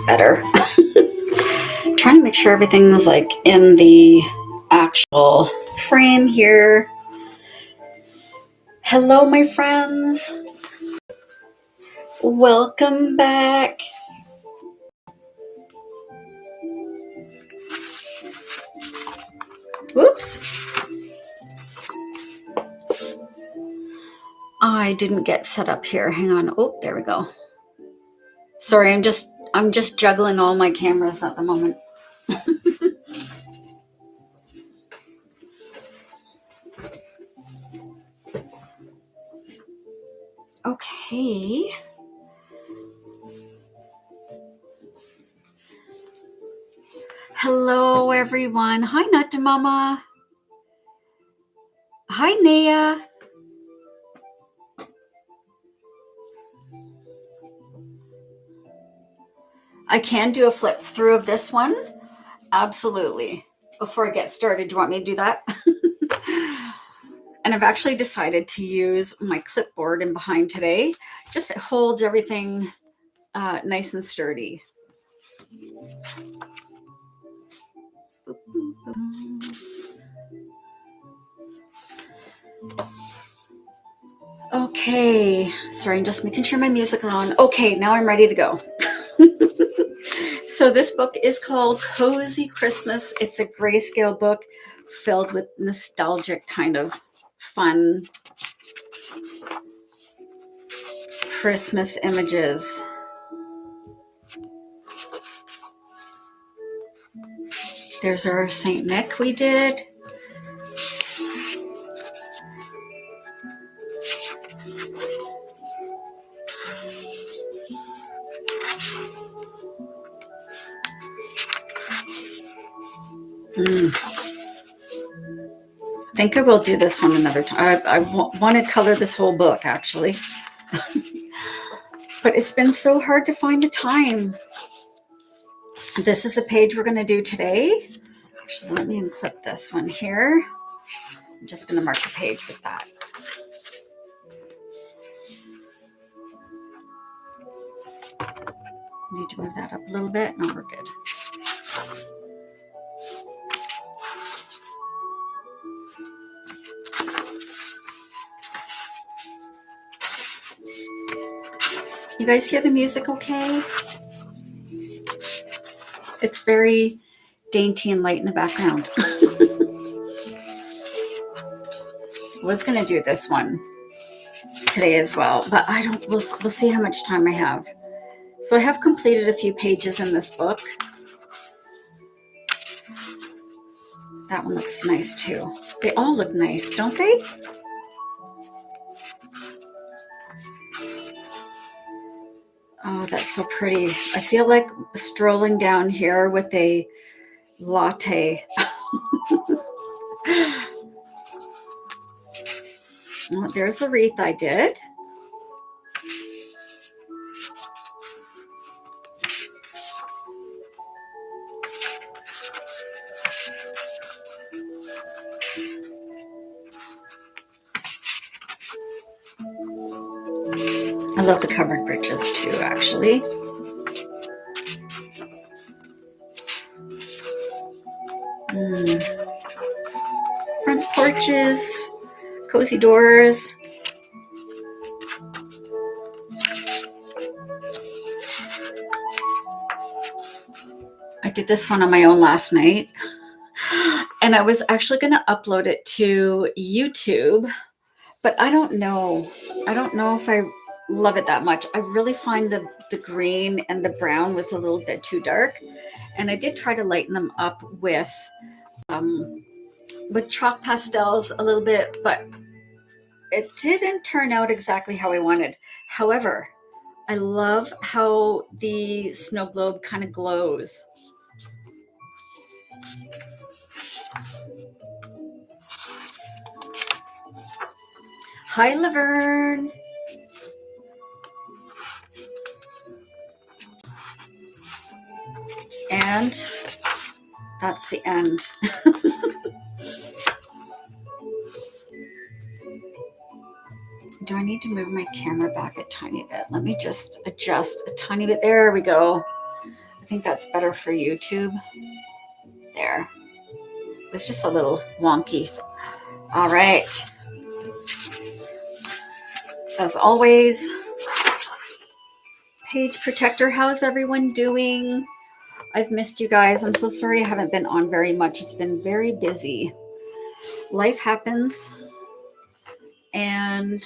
better. Trying to make sure everything's like in the actual frame here. Hello, my friends. Welcome back. Whoops. I didn't get set up here. Hang on. Oh, there we go. Sorry, I'm just juggling all my cameras at the moment. Okay. Hello, everyone. Hi, Nutta Mama. Hi, Naya. I can do a flip through of this one. Absolutely. Before I get started, do you want me to do that? And I've actually decided to use my clipboard in behind today. Just it holds everything nice and sturdy. Okay, sorry, I'm just making sure my music's on. Okay, now I'm ready to go. So this book is called Cozy Christmas. It's a Greyscale book filled with nostalgic kind of fun Christmas images. There's our Saint Nick we did. I think I will do this one another time. I want to color this whole book, actually. But it's been so hard to find the time. This is a page we're going to do today. Actually, let me unclip this one here. I'm just going to mark the page with that. Need to move that up a little bit. No, we're good. You guys hear the music okay? It's very dainty and light in the background. I was going to do this one today as well, but we'll see how much time I have. So I have completed a few pages in this book. That one looks nice too. They all look nice, don't they? Oh, that's so pretty. I feel like strolling down here with a latte. Oh, there's the wreath I did. I love the covered bridges too, actually. Front porches, cozy doors. I did this one on my own last night. And I was actually going to upload it to YouTube, but I don't know. I don't know if I love it that much. I really find the green and the brown was a little bit too dark. And I did try to lighten them up with chalk pastels a little bit, but it didn't turn out exactly how I wanted. However, I love how the snow globe kind of glows. Hi, Laverne. And that's the end. Do I need to move my camera back a tiny bit? Let me just adjust a tiny bit. There we go. think that's better for YouTube. There. It was just a little wonky. All right. As always, Page Protector, how's everyone doing? I've missed you guys. I'm so sorry I haven't been on very much. It's been very busy. Life happens, and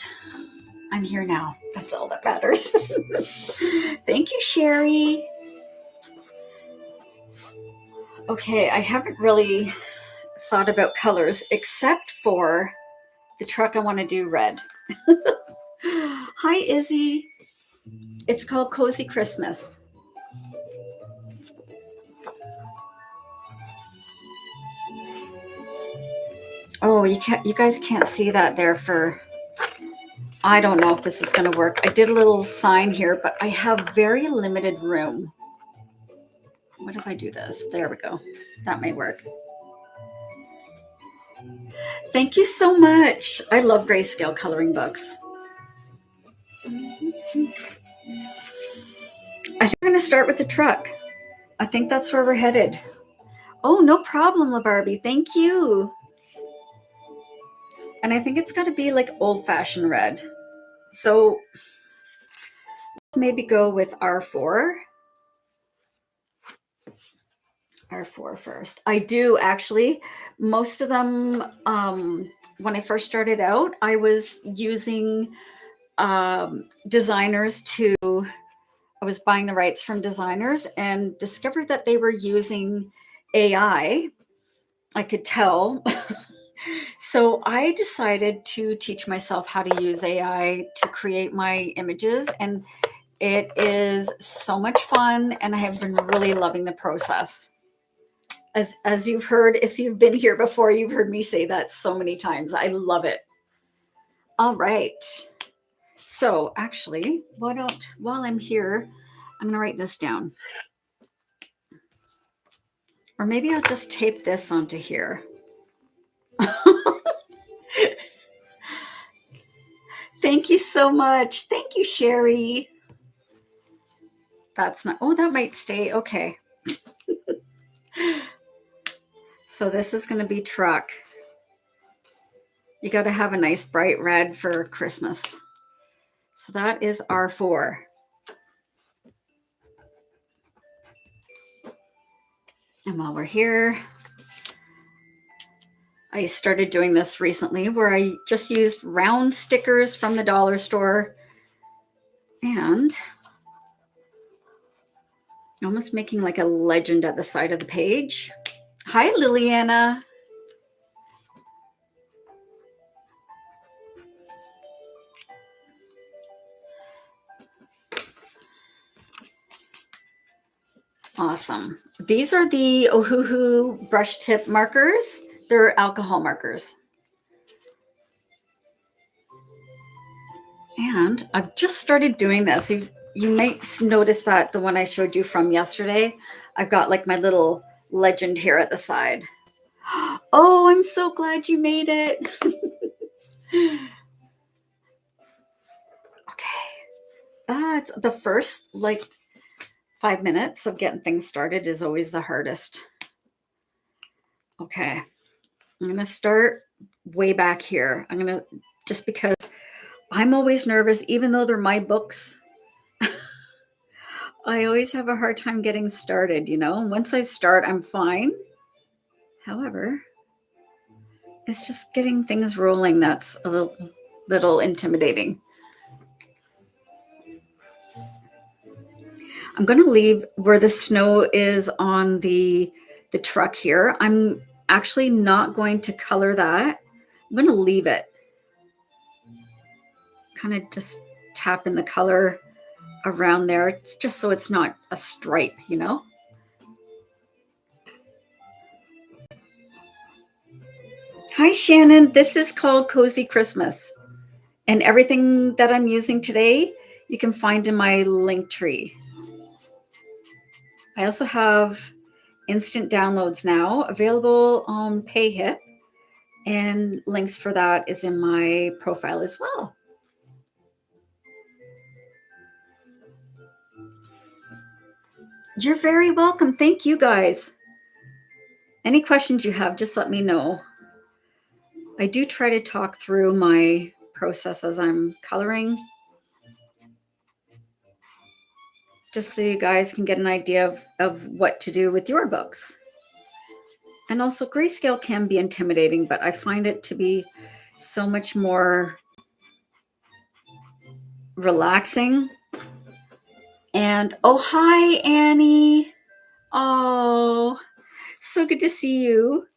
I'm here now. That's all that matters. Thank you, Sherry. Okay, I haven't really thought about colors except for the truck I want to do red. Hi, Izzy. It's called Cozy Christmas. Oh, you guys can't see that there for, I don't know if this is going to work. I did a little sign here, but I have very limited room. What if I do this? There we go. That may work. Thank you so much. I love Greyscale coloring books. I think we're going to start with the truck. I think that's where we're headed. Oh, no problem, La Barbie. Thank you. And I think it's got to be like old-fashioned red. So maybe go with R4. R4 first. I do actually. Most of them, when I first started out, I was using designers I was buying the rights from designers and discovered that they were using AI. I could tell. So I decided to teach myself how to use AI to create my images, and it is so much fun, and I have been really loving the process. As you've heard, if you've been here before, you've heard me say that so many times. I love it. All right. So actually, while I'm here, I'm going to write this down. Or maybe I'll just tape this onto here. Thank you so much. Thank you, Sherry. That's not, oh, that might stay. Okay. So this is going to be truck. You got to have a nice bright red for Christmas. So that is R4. And while we're here, I started doing this recently where I just used round stickers from the dollar store and almost making like a legend at the side of the page. Hi, Liliana. Awesome. These are the Ohuhu brush tip markers. They're alcohol markers. And I've just started doing this. You might notice that the one I showed you from yesterday, I've got like my little legend here at the side. Oh, I'm so glad you made it. Okay. It's the first like 5 minutes of getting things started is always the hardest. Okay. I'm going to start way back here. I'm going to, just because I'm always nervous, even though they're my books, I always have a hard time getting started, you know? Once I start, I'm fine. However, it's just getting things rolling that's a little intimidating. I'm going to leave where the snow is on the truck here. I'm actually not going to color that. I'm going to leave it. Kind of just tap in the color around there. It's just so it's not a stripe, you know? Hi, Shannon. This is called Cozy Christmas. And everything that I'm using today, you can find in my link tree. I also have instant downloads now available on PayHip, and links for that is in my profile as well. You're very welcome. Thank you guys. Any questions you have, just let me know. I do try to talk through my process as I'm coloring, just so you guys can get an idea of what to do with your books. And also, grayscale can be intimidating, but I find it to be so much more relaxing. And oh, hi, Annie. Oh, so good to see you.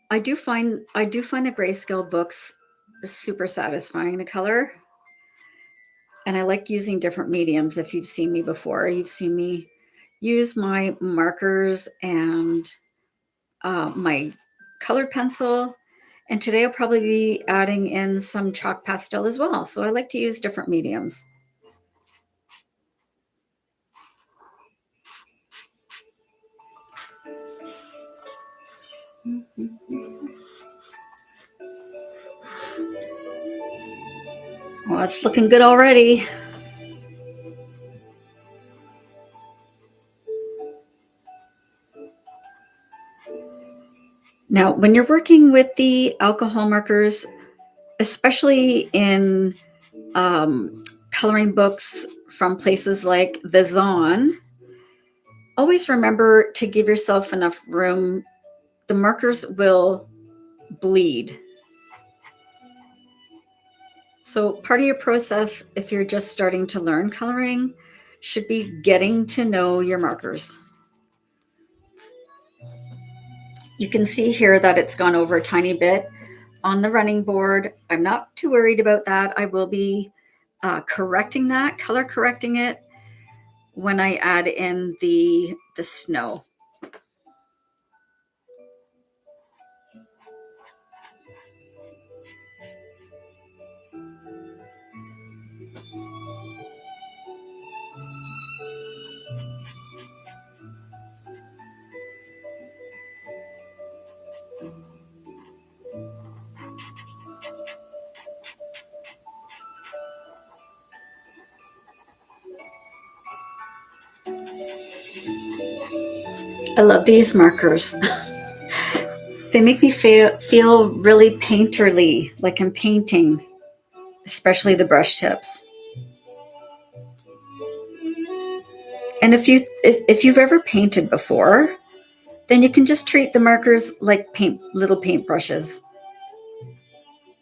I do find the grayscale books super satisfying to color. And I like using different mediums. If you've seen me before, you've seen me use my markers and my colored pencil. And today I'll probably be adding in some chalk pastel as well. So I like to use different mediums. Well, it's looking good already. Now, when you're working with the alcohol markers, especially in coloring books from places like the Zon, always remember to give yourself enough room. The markers will bleed. So part of your process, if you're just starting to learn coloring, should be getting to know your markers. You can see here that it's gone over a tiny bit on the running board. I'm not too worried about that. I will be correcting that, color correcting it when I add in the snow. I love these markers. They make me feel really painterly, like I'm painting, especially the brush tips. And if you've ever painted before, then you can just treat the markers like little paintbrushes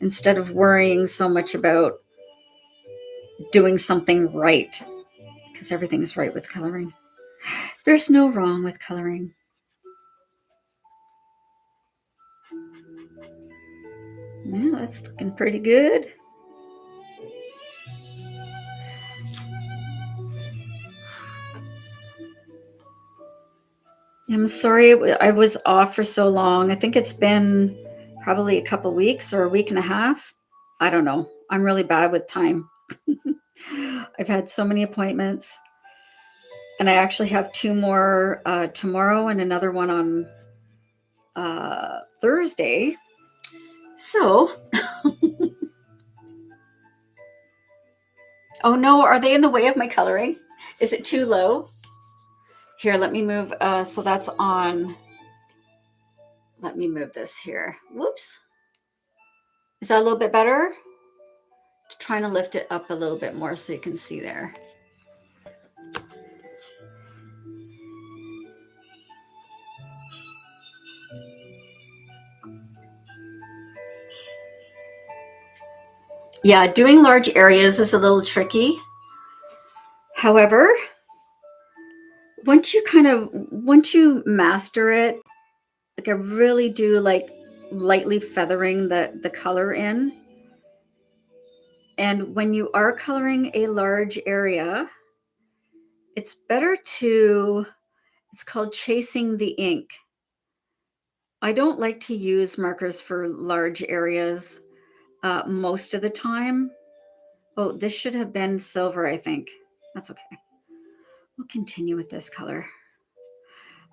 instead of worrying so much about doing something right, because everything's right with coloring. There's no wrong with coloring. Yeah, that's looking pretty good. I'm sorry I was off for so long. I think it's been probably a couple weeks or a week and a half. I don't know. I'm really bad with time. I've had so many appointments, and I actually have 2 more tomorrow and another one on Thursday. So, oh no, are they in the way of my coloring? Is it too low? Here, let me move. So that's on. Let me move this here. Whoops. Is that a little bit better? Trying to lift it up a little bit more so you can see there. Yeah, doing large areas is a little tricky. However, once you master it, like I really do like lightly feathering the color in. And when you are coloring a large area, it's better it's called chasing the ink. I don't like to use markers for large areas most of the time. Oh, this should have been silver, I think. That's okay. We'll continue with this color.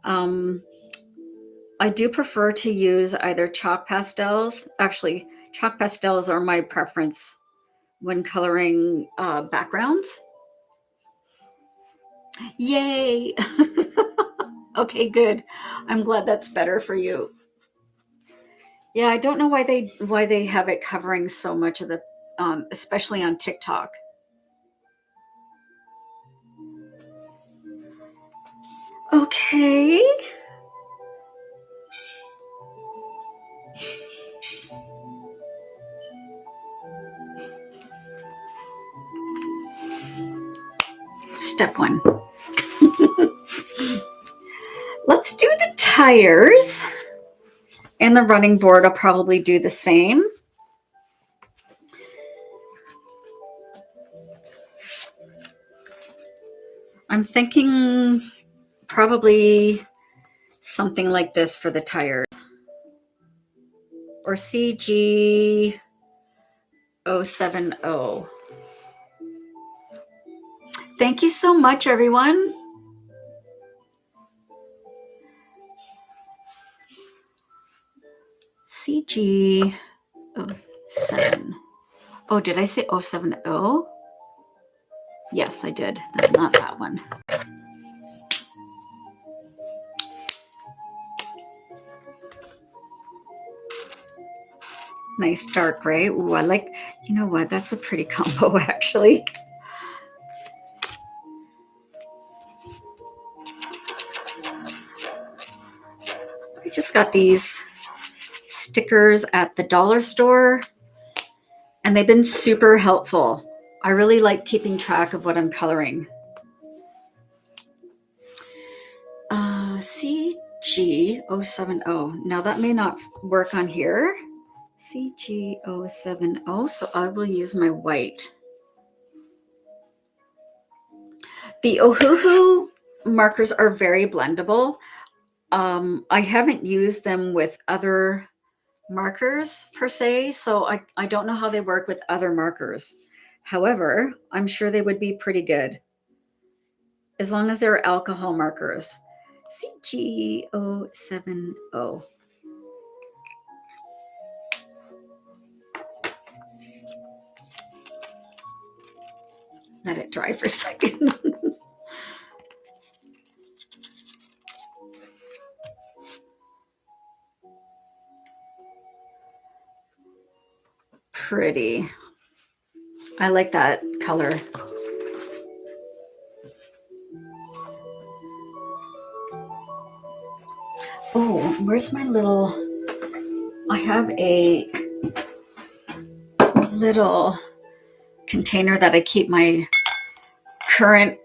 I do prefer to use either chalk pastels. Actually, chalk pastels are my preference when coloring backgrounds. Yay. Okay, good. I'm glad that's better for you. Yeah, I don't know why they have it covering so much of the especially on TikTok. Okay. Step one. Let's do the tires. And the running board, I'll probably do the same. I'm thinking probably something like this for the tires. Or CG070. Thank you so much, everyone. CG07. Oh, did I say 070? Yes, I did. Not that one. Nice dark gray. Ooh, I like, you know what? That's a pretty combo, actually. I just got these stickers at the dollar store, and they've been super helpful. I really like keeping track of what I'm coloring. CG070. Now that may not work on here. CG070. So I will use my white. The Ohuhu markers are very blendable. I haven't used them with other markers per se, so I don't know how they work with other markers. However, I'm sure they would be pretty good as long as they're alcohol markers. CG070. Let it dry for a second. Pretty. I like that color. Oh, where's my little... I have a little container that I keep my current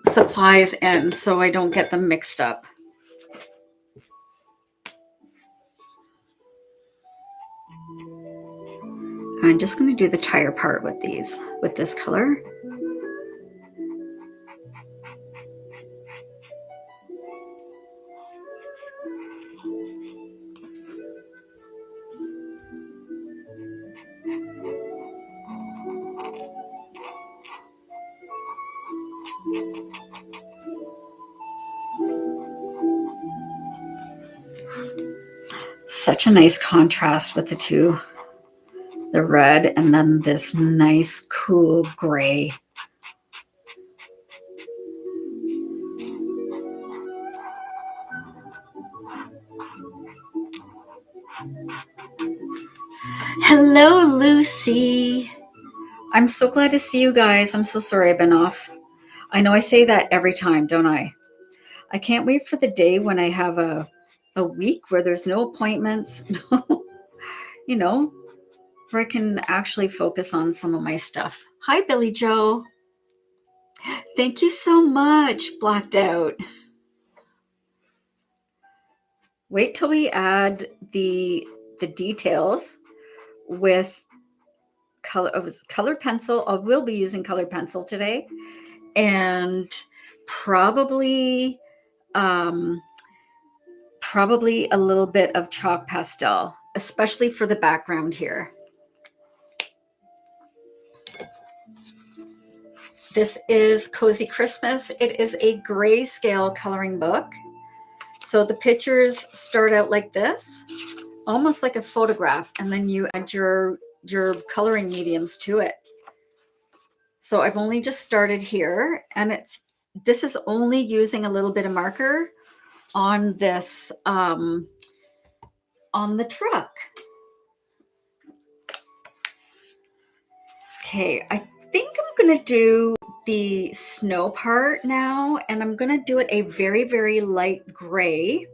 supplies in so I don't get them mixed up. I'm just going to do the tire part with this color. Such a nice contrast with the two. The red and then this nice cool gray. Hello, Lucy. I'm so glad to see you guys. I'm so sorry I've been off. I know I say that every time, don't I? I can't wait for the day when I have a week where there's no appointments, you know, where I can actually focus on some of my stuff. Hi, Billy Joe. Thank you so much, Blacked Out. Wait till we add the details with colored pencil. I will be using colored pencil today, and probably a little bit of chalk pastel, especially for the background here. This is Cozy Christmas. It is a grayscale coloring book. So the pictures start out like this, almost like a photograph, and then you add your coloring mediums to it. So I've only just started here, and this is only using a little bit of marker on this, on the truck. Okay, I think I'm gonna do the snow part now, and I'm gonna do it a very, very light gray.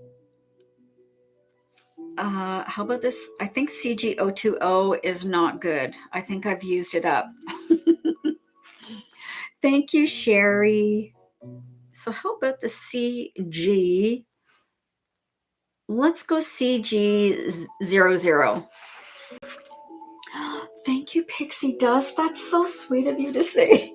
How about this? I think CG020 is not good. I think I've used it up. Thank you, Sherry. So how about the CG? Let's go CG00. Thank you, Pixie Dust. That's so sweet of you to say.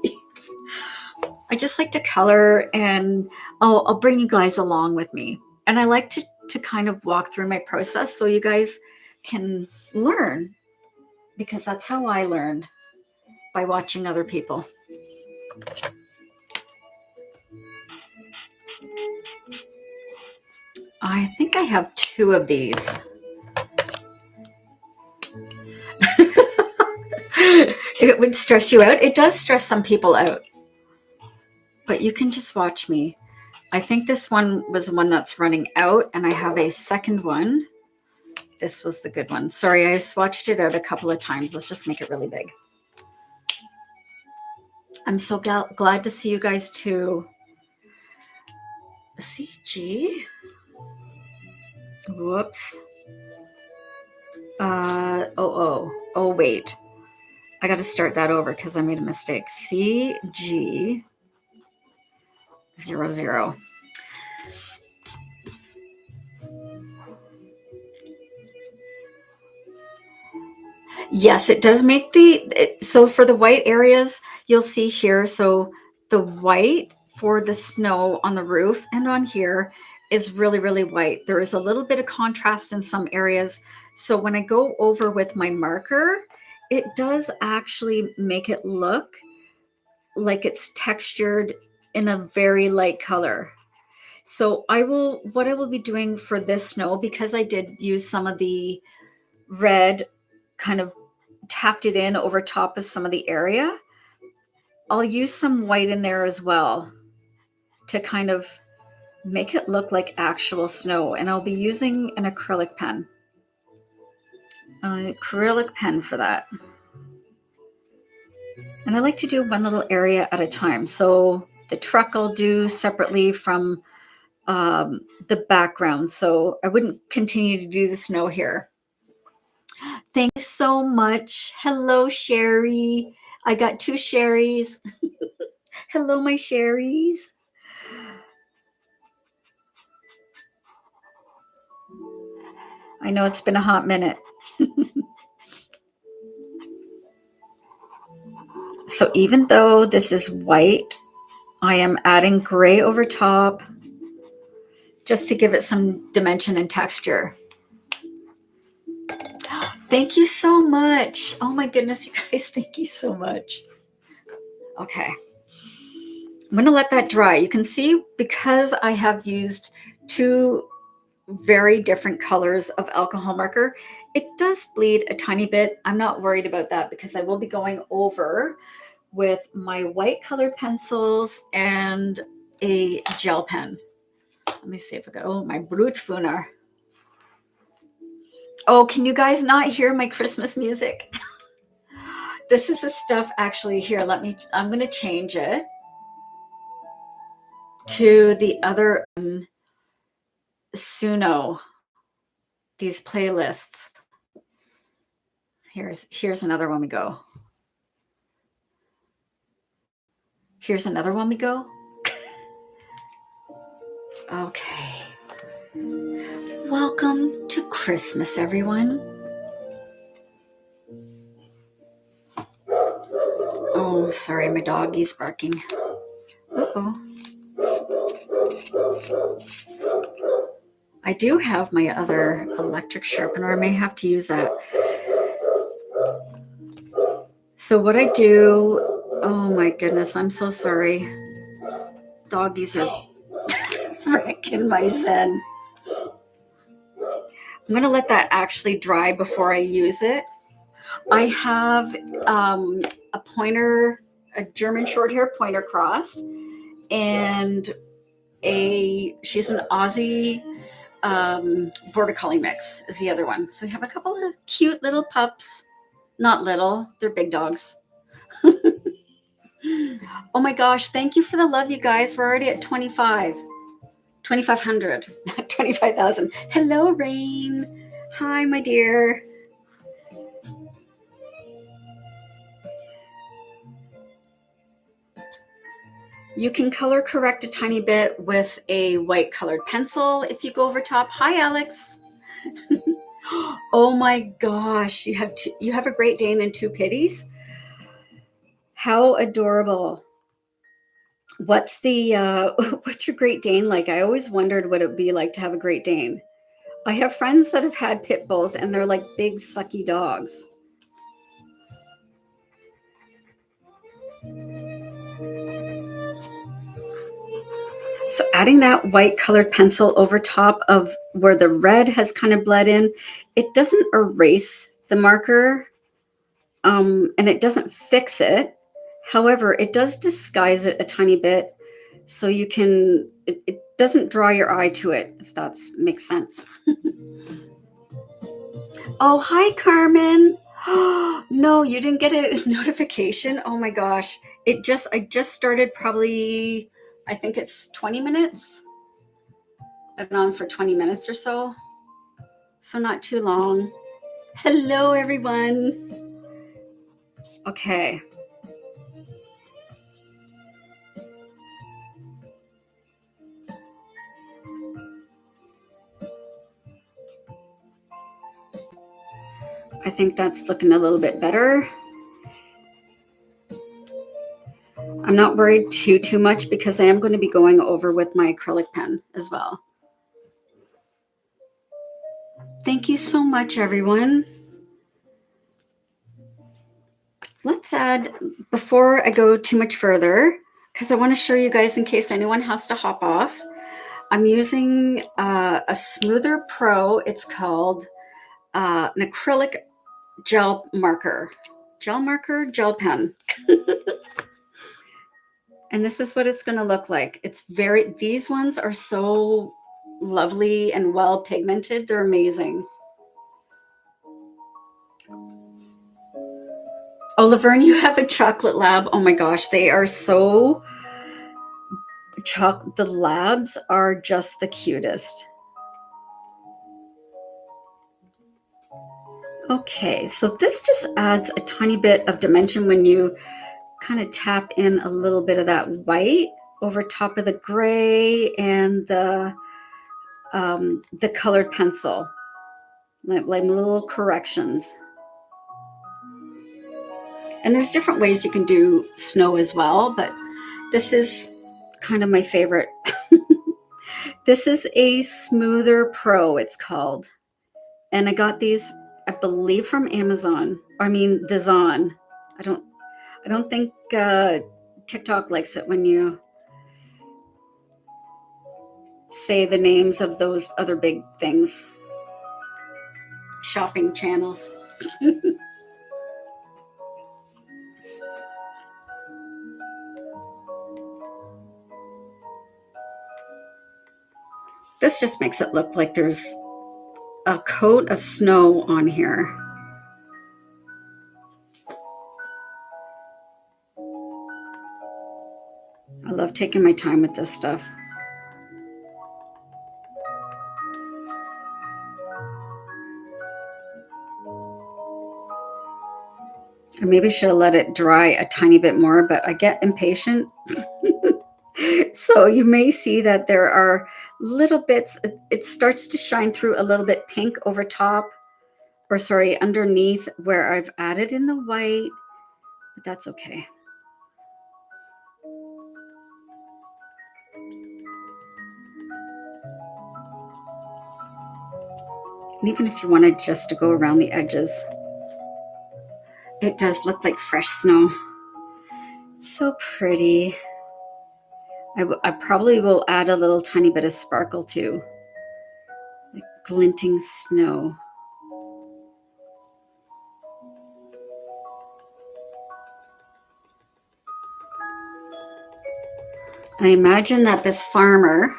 I just like to color, and I'll bring you guys along with me. And I like to kind of walk through my process so you guys can learn, because that's how I learned, by watching other people. I think I have 2 of these. It would stress you out. It does stress some people out. But you can just watch me. I think this one was the one that's running out, and I have a second one. This was the good one. Sorry, I swatched it out a couple of times. Let's just make it really big. I'm so glad to see you guys too. CG. Whoops. Oh, wait. I got to start that over because I made a mistake. CG00. Yes, it does make so for the white areas, you'll see here, so the white for the snow on the roof and on here is really, really white. There is a little bit of contrast in some areas. So when I go over with my marker, it does actually make it look like it's textured in a very light color. So what I will be doing for this snow, because I did use some of the red, kind of tapped it in over top of some of the area, I'll use some white in there as well to kind of make it look like actual snow. And I'll be using an acrylic pen. For that. And I like to do one little area at a time. So the truck I'll do separately from the background. So I wouldn't continue to do the snow here. Thank you so much. Hello, Sherry. I got 2 Sherrys. Hello, my Sherrys. I know it's been a hot minute. So even though this is white, I am adding gray over top just to give it some dimension and texture. Thank you so much. Oh my goodness, you guys, thank you so much. Okay. I'm going to let that dry. You can see, because I have used 2 very different colors of alcohol marker, it does bleed a tiny bit. I'm not worried about that because I will be going over with my white colored pencils and a gel pen. Let me see if I got, my Brutfuner. Oh, can you guys not hear my Christmas music? This is the stuff actually here. I'm going to change it to the other Suno, these playlists. Here's another one we go. Here's another one we go. Okay. Welcome to Christmas, everyone. Oh, sorry, my doggy's barking. Uh-oh. I do have my other electric sharpener. I may have to use that. So what I do, oh my goodness, I'm so sorry. Doggies are wrecking my zen. I'm going to let that actually dry before I use it. I have a pointer a German short hair pointer cross, and she's an Aussie border collie mix is the other one. So we have a couple of cute little pups. Not little, they're big dogs. Oh my gosh, thank you for the love, you guys. We're already at 2,500, not 25,000. Hello, Rain. Hi, my dear. You can color correct a tiny bit with a white colored pencil if you go over top. Hi, Alex. Oh my gosh, you have a Great Dane and 2 pitties. How adorable. What's the what's your Great Dane like? I always wondered what it would be like to have a Great Dane. I have friends that have had pit bulls and they're like big sucky dogs. So adding that white colored pencil over top of where the red has kind of bled in, it doesn't erase the marker, and it doesn't fix it. However, it does disguise it a tiny bit, so you can, it doesn't draw your eye to it, if that makes sense. Oh, hi, Carmen. No, you didn't get a notification? Oh my gosh. I just started probably, I think it's 20 minutes. I've been on for 20 minutes or so. So not too long. Hello, everyone. Okay. I think that's looking a little bit better. I'm not worried too much because I am going to be going over with my acrylic pen as well. Thank you so much, everyone. Let's add, before I go too much further, because I want to show you guys in case anyone has to hop off, I'm using a Smoother Pro. It's called an acrylic gel pen. And this is what it's going to look like. These ones are so lovely and well pigmented. They're amazing. Oh, Laverne, you have a chocolate lab. Oh my gosh, they are so the labs are just the cutest. Okay, so this just adds a tiny bit of dimension when you kind of tap in a little bit of that white over top of the gray and the colored pencil, like little corrections. And there's different ways you can do snow as well, but this is kind of my favorite. This is a Smoother Pro, it's called. And I got these, I believe, from Amazon. The Zon. I don't think TikTok likes it when you say the names of those other big things. Shopping channels. This just makes it look like there's a coat of snow on here. I love taking my time with this stuff. I maybe should have let it dry a tiny bit more, but I get impatient. So you may see that there are little bits, it starts to shine through a little bit pink over top, or sorry, underneath where I've added in the white, but that's okay. And even if you wanted just to go around the edges, it does look like fresh snow. It's so pretty. I probably will add a little tiny bit of sparkle too, like glinting snow. I imagine that this farmer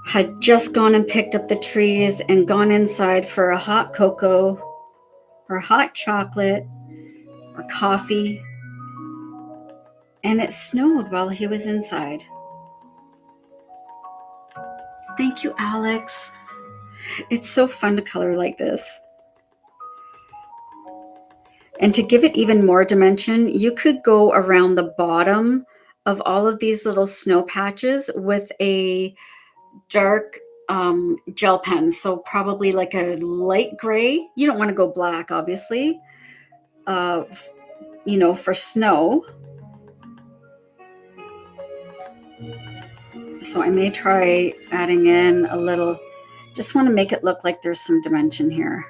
had just gone and picked up the trees and gone inside for a hot cocoa or hot chocolate or coffee, and it snowed while he was inside. Thank you, Alex. It's so fun to color like this. And to give it even more dimension, you could go around the bottom of all of these little snow patches with a dark gel pen. So probably like a light gray. You don't want to go black, obviously, for snow. So I may try adding in a little, just want to make it look like there's some dimension here.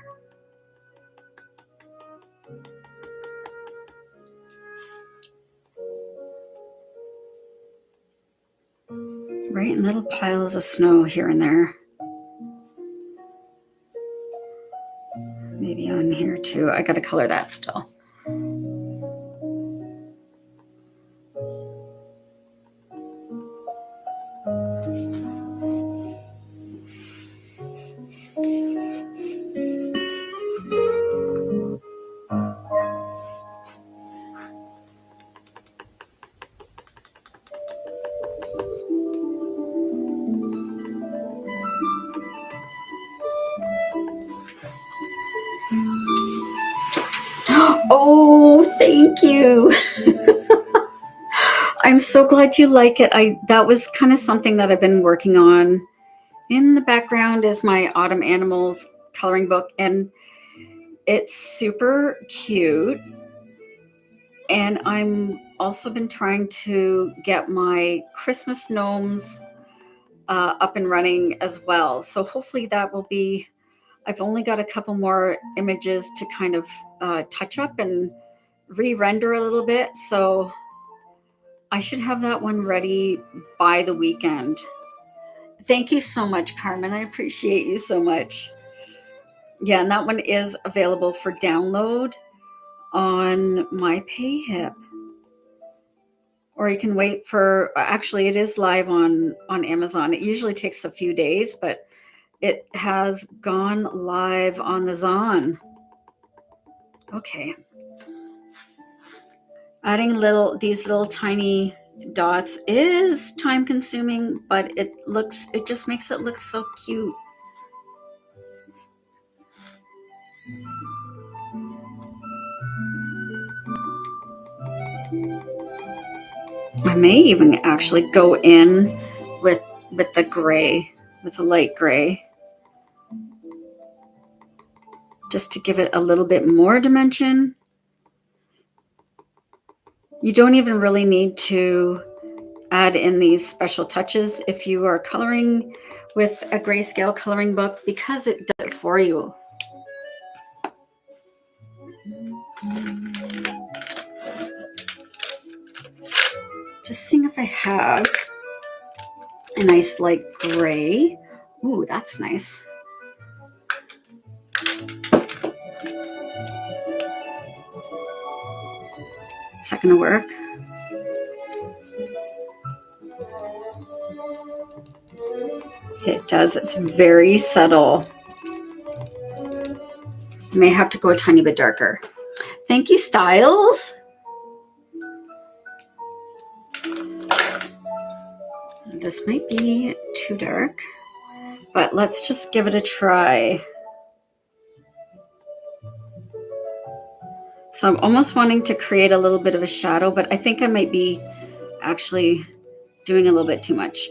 Right, in little piles of snow here and there. Maybe on here too. I got to color that still. Oh, thank you. I'm so glad you like it. That was kind of something that I've been working on. In the background is my Autumn Animals coloring book, and it's super cute. And I'm also been trying to get my Christmas gnomes up and running as well. So hopefully that will be, I've only got a couple more images to kind of touch up and re-render a little bit. So I should have that one ready by the weekend. Thank you so much, Carmen. I appreciate you so much. Yeah, and that one is available for download on my PayHip. Or you can wait for, actually it is live on Amazon. It usually takes a few days, but it has gone live on the Zon. Okay. Adding these little tiny dots is time consuming, but it just makes it look so cute. I may even actually go in with the gray, with a light gray, just to give it a little bit more dimension. You don't even really need to add in these special touches if you are coloring with a Greyscale coloring book, because it does it for you. Just seeing if I have a nice light gray. Ooh, that's nice. Is that going to work? It does. It's very subtle. You may have to go a tiny bit darker. Thank you, Styles. This might be too dark, but let's just give it a try. So I'm almost wanting to create a little bit of a shadow, but I think I might be actually doing a little bit too much.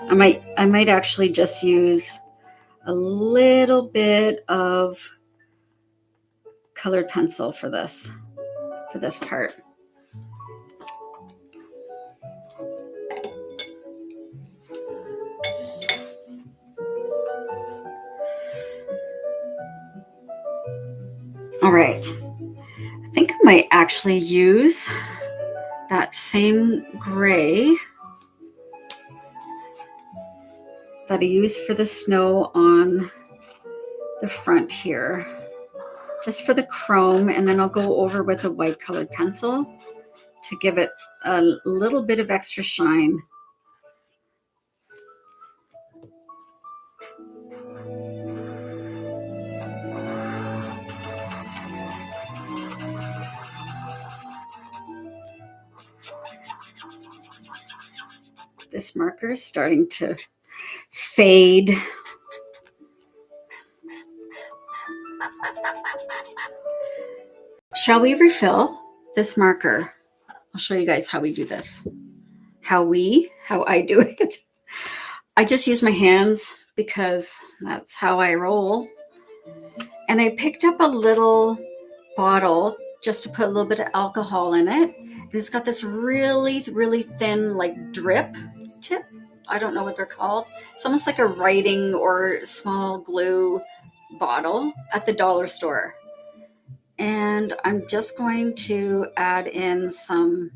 I might actually just use a little bit of colored pencil for this part. All right. I think I might actually use that same gray that I used for the snow on the front here. just for the chrome, and then I'll go over with a white colored pencil to give it a little bit of extra shine. This marker is starting to fade. Shall we refill this marker? I'll show you guys how we do this. How I do it. I just use my hands because that's how I roll. And I picked up a little bottle just to put a little bit of alcohol in it. And it's got this really, really thin like drip tip. I don't know what they're called. It's almost like a writing or small glue bottle at the dollar store. And I'm just going to add in some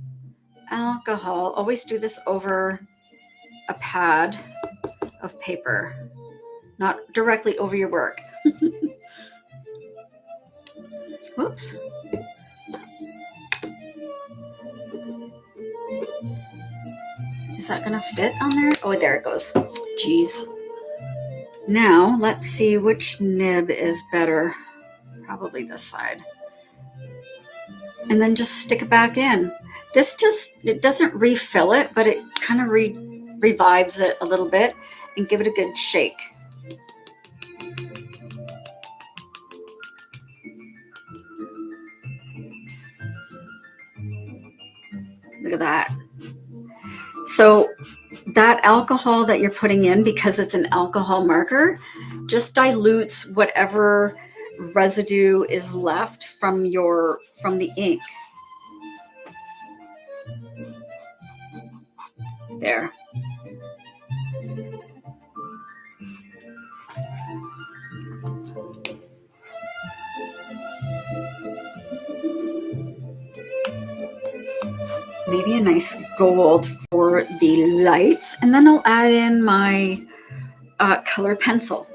alcohol. Always do this over a pad of paper, not directly over your work. Whoops. Is that gonna fit on there? Oh, there it goes. Jeez. Now let's see which nib is better. Probably this side. And then just stick it back in. This it doesn't refill it, but it kind of revives it a little bit and give it a good shake. Look at that. So that alcohol that you're putting in, because it's an alcohol marker, just dilutes whatever residue is left from the ink. There. Maybe a nice gold for the lights. And then I'll add in my color pencil.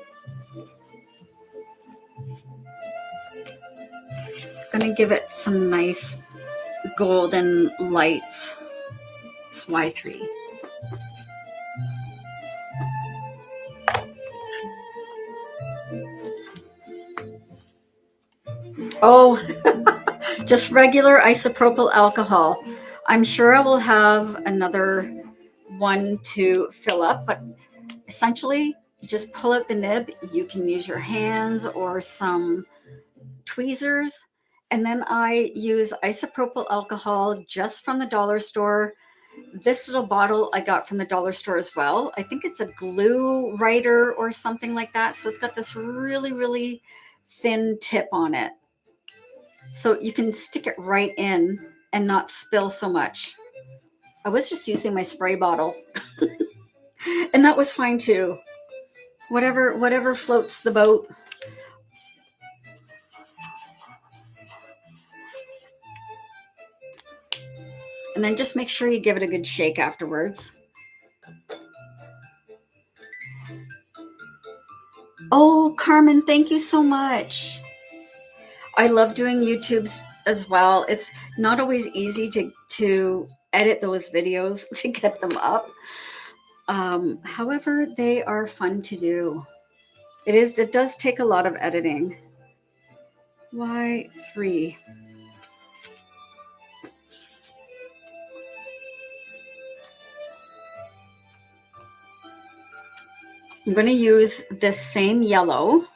I'm gonna give it some nice golden lights. It's Y3. Oh, just regular isopropyl alcohol. I'm sure I will have another one to fill up, but essentially you just pull out the nib. You can use your hands or some tweezers. And then I use isopropyl alcohol just from the dollar store. This little bottle I got from the dollar store as well. I think it's a glue writer or something like that. So it's got this really, really thin tip on it. So you can stick it right in and not spill so much. I was just using my spray bottle and that was fine too. Whatever floats the boat. And then just make sure you give it a good shake afterwards. Oh, Carmen, thank you so much. I love doing YouTubes as well. It's not always easy to edit those videos to get them up. However, they are fun to do. It does take a lot of editing. Y3. I'm going to use this same yellow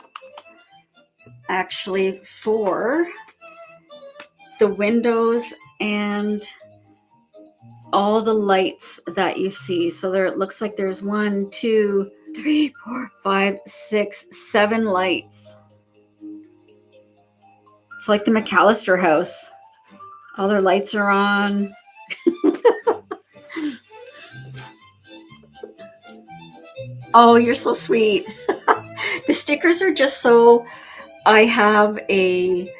actually for the windows and all the lights that you see. So there, it looks like there's 1, 2, 3, 4, 5, 6, 7 lights. It's like the McAllister house. All their lights are on. Oh, you're so sweet. The stickers are just so I have a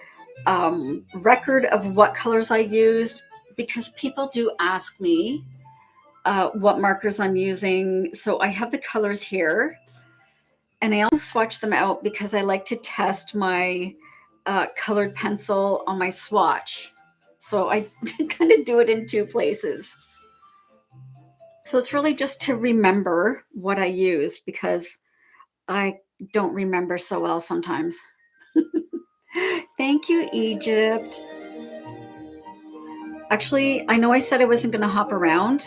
record of what colors I used, because people do ask me what markers I'm using. So I have the colors here, and I also swatch them out because I like to test my colored pencil on my swatch. So I kind of do it in two places. So it's really just to remember what I use, because I don't remember so well sometimes. Thank you, Egypt. Actually, I know I said I wasn't going to hop around,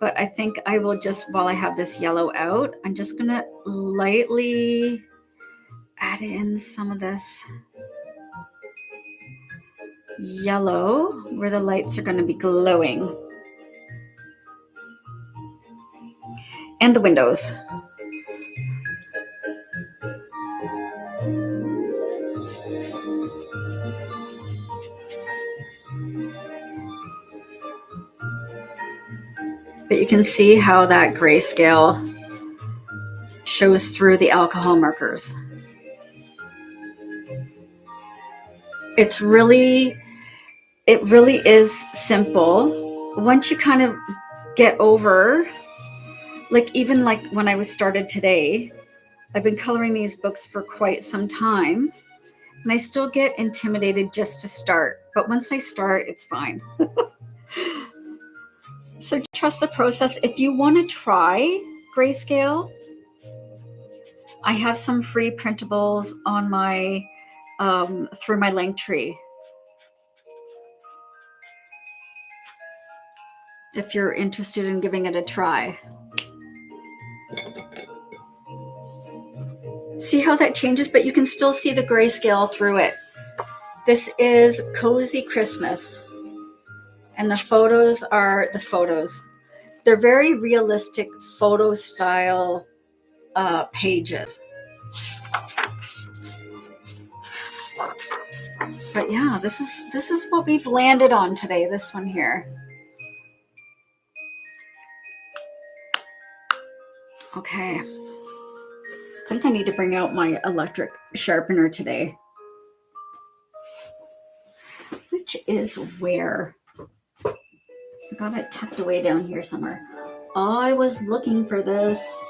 but I think I will just, while I have this yellow out, I'm just going to lightly add in some of this yellow where the lights are going to be glowing. And the windows. But you can see how that grayscale shows through the alcohol markers. It really is simple. Once you kind of get over, like even like when I was started today, I've been coloring these books for quite some time, and I still get intimidated just to start. But once I start, it's fine. So trust the process. If you want to try grayscale, I have some free printables on my through my link tree. If you're interested in giving it a try. See how that changes, but you can still see the grayscale through it. This is Cozy Christmas. And the photos are the photos. They're very realistic photo style pages. But yeah, this is what we've landed on today, this one here. Okay. I think I need to bring out my electric sharpener today. Which is where? I got it tucked away down here somewhere. I was looking for this.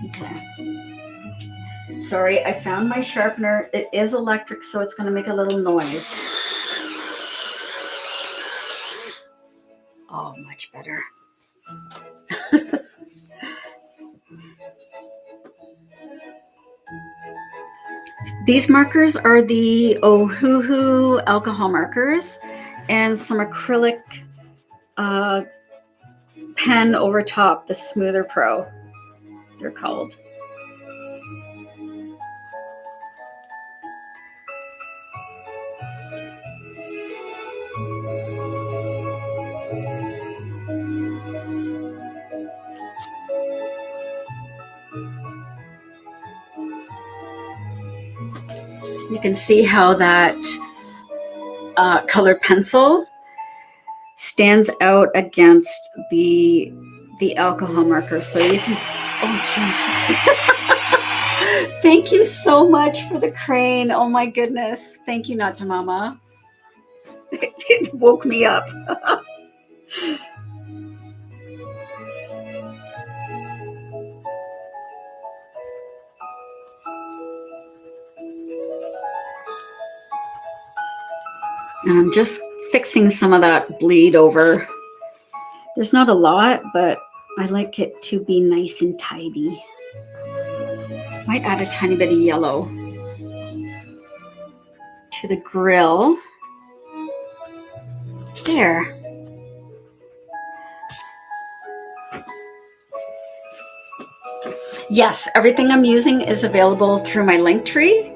Okay. Sorry, I found my sharpener. It is electric, so it's going to make a little noise. Oh, much better. These markers are the Ohuhu alcohol markers and some acrylic pen over top, the Smoother Pro, they're called. You can see how that colored pencil stands out against the alcohol marker. So you can, oh geez. Thank you so much for the crane. Oh my goodness. Thank you, Not to Mama. It woke me up. And I'm just fixing some of that bleed over. There's not a lot, but I like it to be nice and tidy. Might add a tiny bit of yellow to the grill. There. Yes, everything I'm using is available through my link tree.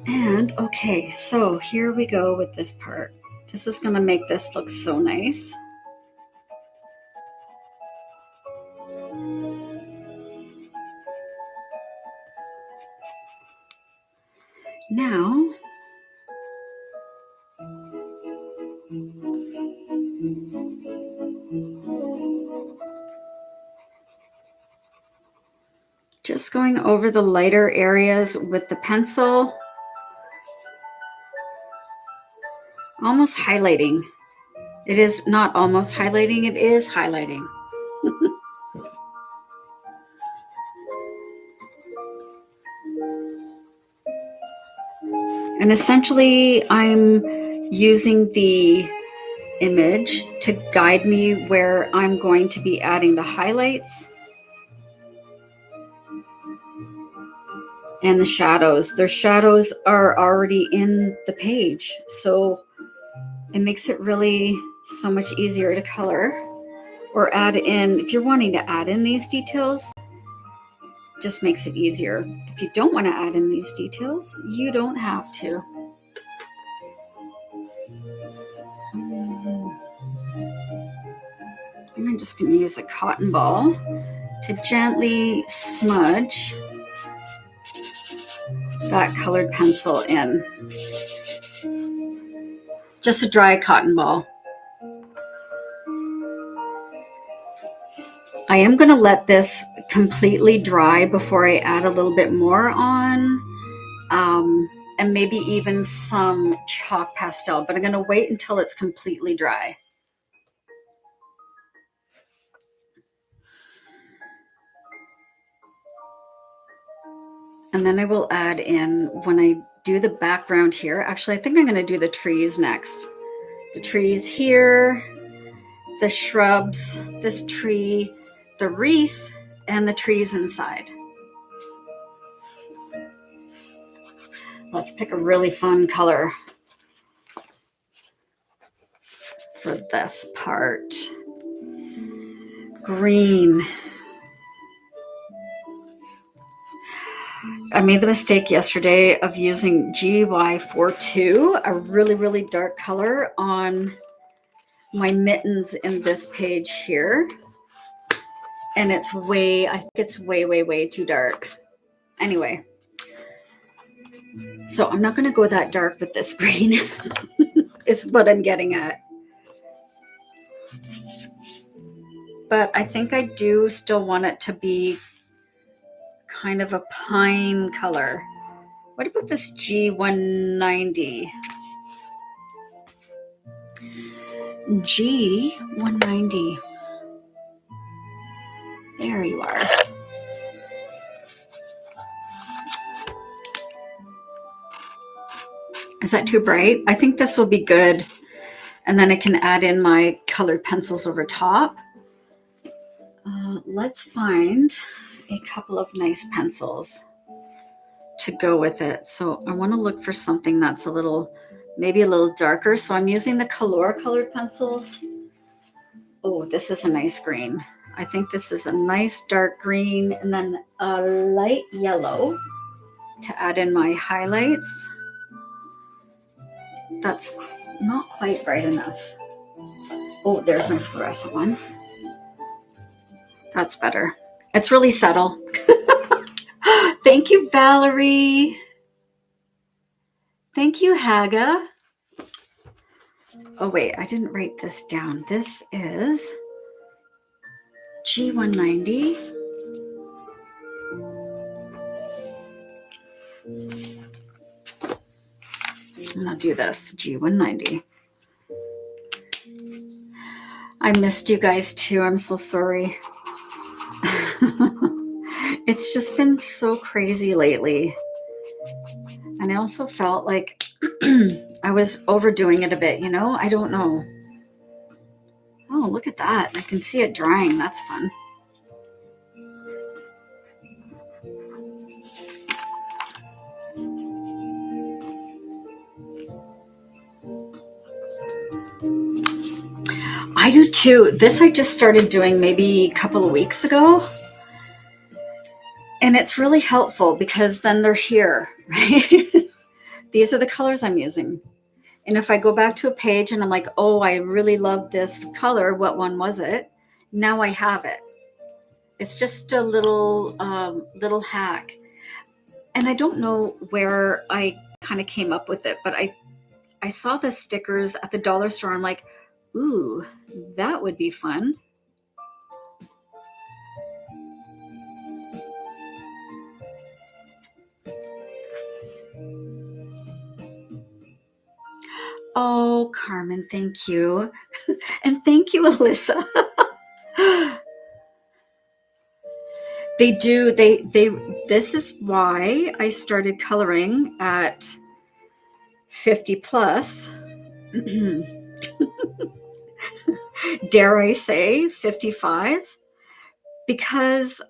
And okay, so here we go with this part. This is going to make this look so nice. Now, just going over the lighter areas with the pencil, almost highlighting. It is not almost highlighting, it is highlighting. And essentially I'm using the image to guide me where I'm going to be adding the highlights and the shadows. Their shadows are already in the page, so it makes it really so much easier to color or add in. If you're wanting to add in these details, just makes it easier. If you don't want to add in these details, you don't have to. And I'm just going to use a cotton ball to gently smudge that colored pencil in. Just a dry cotton ball. I am going to let this completely dry before I add a little bit more on, and maybe even some chalk pastel, but I'm going to wait until it's completely dry. And then I will add in, when I do the background here, actually I think I'm going to do the trees next. The trees here, the shrubs, this tree, the wreath, and the trees inside. Let's pick a really fun color for this part. Green. I made the mistake yesterday of using GY42, a really, really dark color, on my mittens in this page here. And I think it's way, way, way too dark. Anyway, so I'm not going to go that dark with this green, is what I'm getting at. But I think I do still want it to be kind of a pine color. What about this G190? G190. There you are. Is that too bright? I think this will be good. And then I can add in my colored pencils over top. Let's find a couple of nice pencils to go with it. So I want to look for something that's maybe a little darker. So I'm using the Color colored pencils. Oh, this is a nice green. I think this is a nice dark green, and then a light yellow to add in my highlights. That's not quite bright enough. Oh, there's my fluorescent one. That's better. It's really subtle. Thank you, Valerie. Thank you, Haga. Oh, wait, I didn't write this down. This is G190. I'm going to do this, G190. I missed you guys too. I'm so sorry. It's just been so crazy lately. And I also felt like I was overdoing it a bit, you know? I don't know. Oh, look at that. I can see it drying. That's fun. I do too. This I just started doing maybe a couple of weeks ago. And it's really helpful because then they're here, right? These are the colors I'm using. And if I go back to a page and I'm like, oh, I really love this color. What one was it? Now I have it. It's just a little hack. And I don't know where I kind of came up with it, but I saw the stickers at the dollar store. I'm like, ooh, that would be fun. Oh, Carmen, thank you. And thank you, Alyssa. They do. This is why I started coloring at 50 plus, dare I say 55, because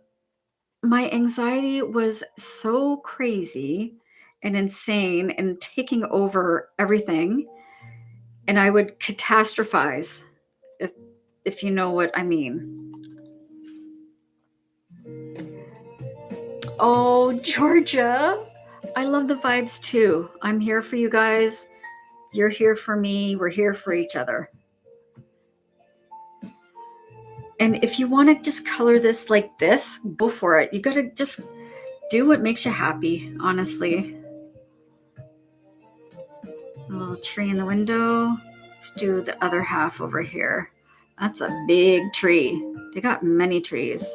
my anxiety was so crazy and insane and taking over everything, and I would catastrophize, if you know what I mean. Oh, Georgia, I love the vibes too. I'm here for you guys. You're here for me. We're here for each other. And if you want to just color this like this, go for it. You got to just do what makes you happy, honestly. A little tree in the window. Let's do the other half over here. That's a big tree. They got many trees.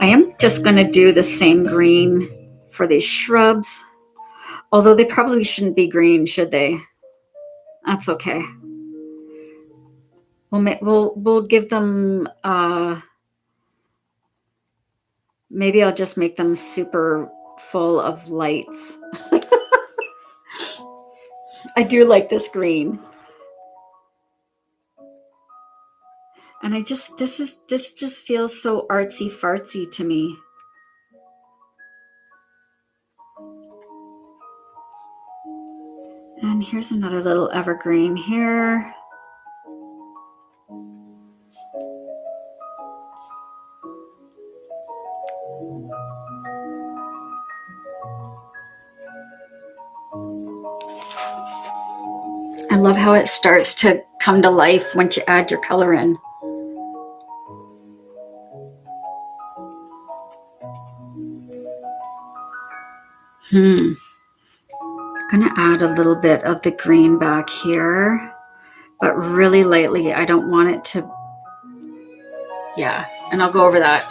I am just going to do the same green for these shrubs. Although they probably shouldn't be green, should they? That's okay. We'll give them, maybe I'll just make them super full of lights. I do like this green. And this just feels so artsy fartsy to me. And here's another little evergreen here. I love how it starts to come to life once you add your color in. I'm gonna add a little bit of the green back here, but really lightly. I don't want it to, yeah, and I'll go over that.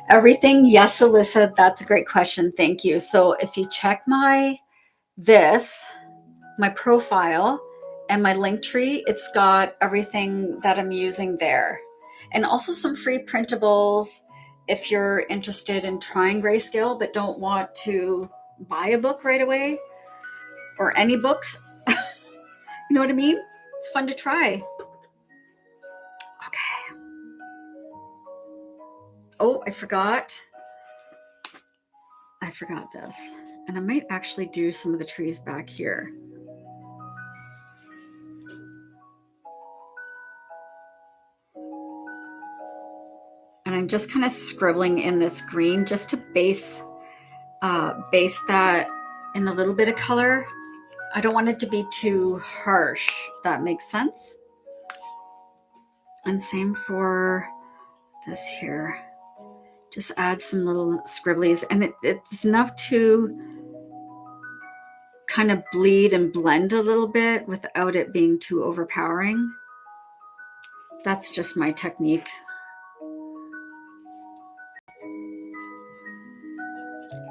Everything, yes, Alyssa, that's a great question. Thank you. So if you check my profile and my link tree, it's got everything that I'm using there. And also some free printables if you're interested in trying Greyscale but don't want to buy a book right away or any books. You know what I mean? It's fun to try. Okay. Oh, I forgot this. And I might actually do some of the trees back here. And I'm just kind of scribbling in this green just to base that in a little bit of color. I don't want it to be too harsh, if that makes sense. And same for this here. Just add some little scribblies, and it's enough to kind of bleed and blend a little bit without it being too overpowering. That's just my technique.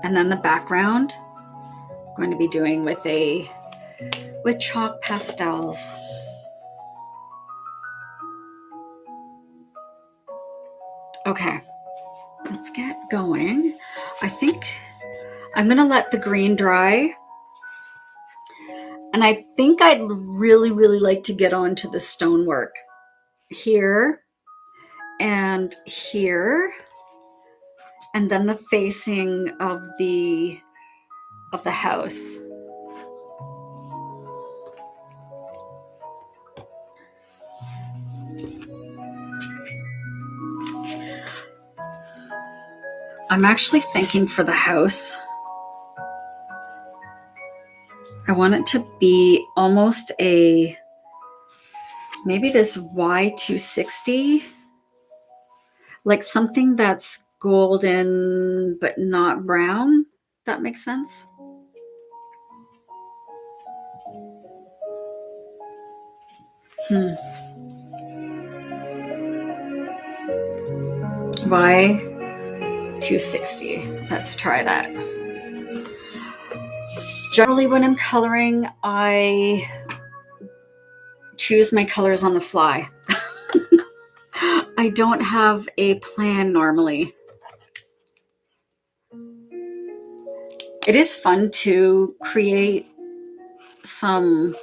And then the background, I'm going to be doing with chalk pastels. Okay, let's get going. I think I'm going to let the green dry. And I think I'd really, really like to get onto the stonework here and here, and then the facing of the house. I'm actually thinking for the house, I want it to be almost maybe this Y260, like something that's golden but not brown. That makes sense. Y260. Let's try that. Generally, when I'm coloring, I choose my colors on the fly. I don't have a plan normally. It is fun to create some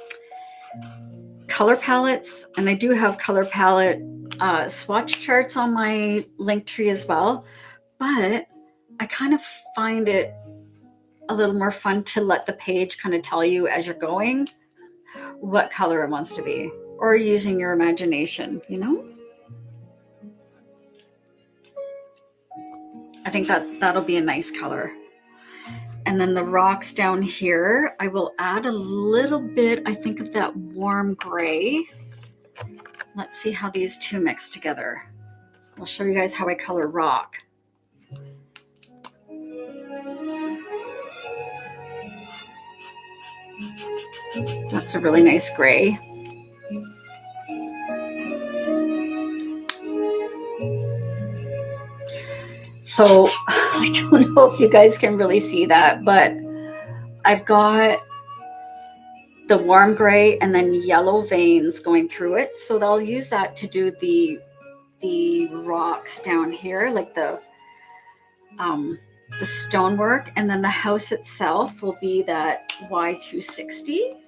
color palettes, and I do have color palette swatch charts on my Linktree as well, but I kind of find it a little more fun to let the page kind of tell you as you're going what color it wants to be, or using your imagination, you know? I think that'll be a nice color. And then the rocks down here, I will add a little bit, I think, of that warm gray. Let's see how these two mix together. I'll show you guys how I color rock. That's a really nice gray. So I don't know if you guys can really see that, but I've got the warm gray and then yellow veins going through it. So I'll use that to do the rocks down here, like the stonework, and then the house itself will be that Y260.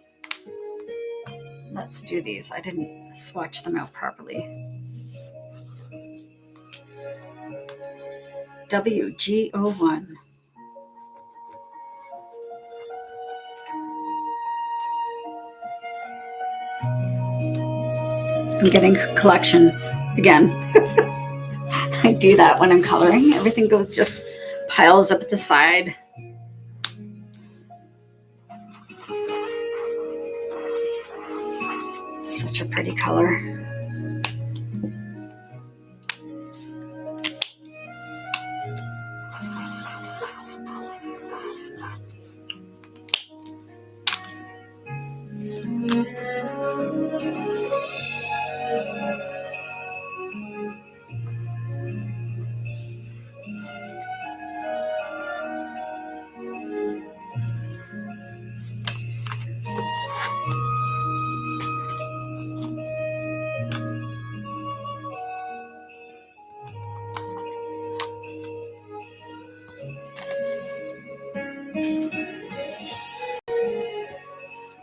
Let's do these. I didn't swatch them out properly. WG01. I'm getting collection again. I do that when I'm coloring. Everything goes just piles up at the side. Such a pretty color.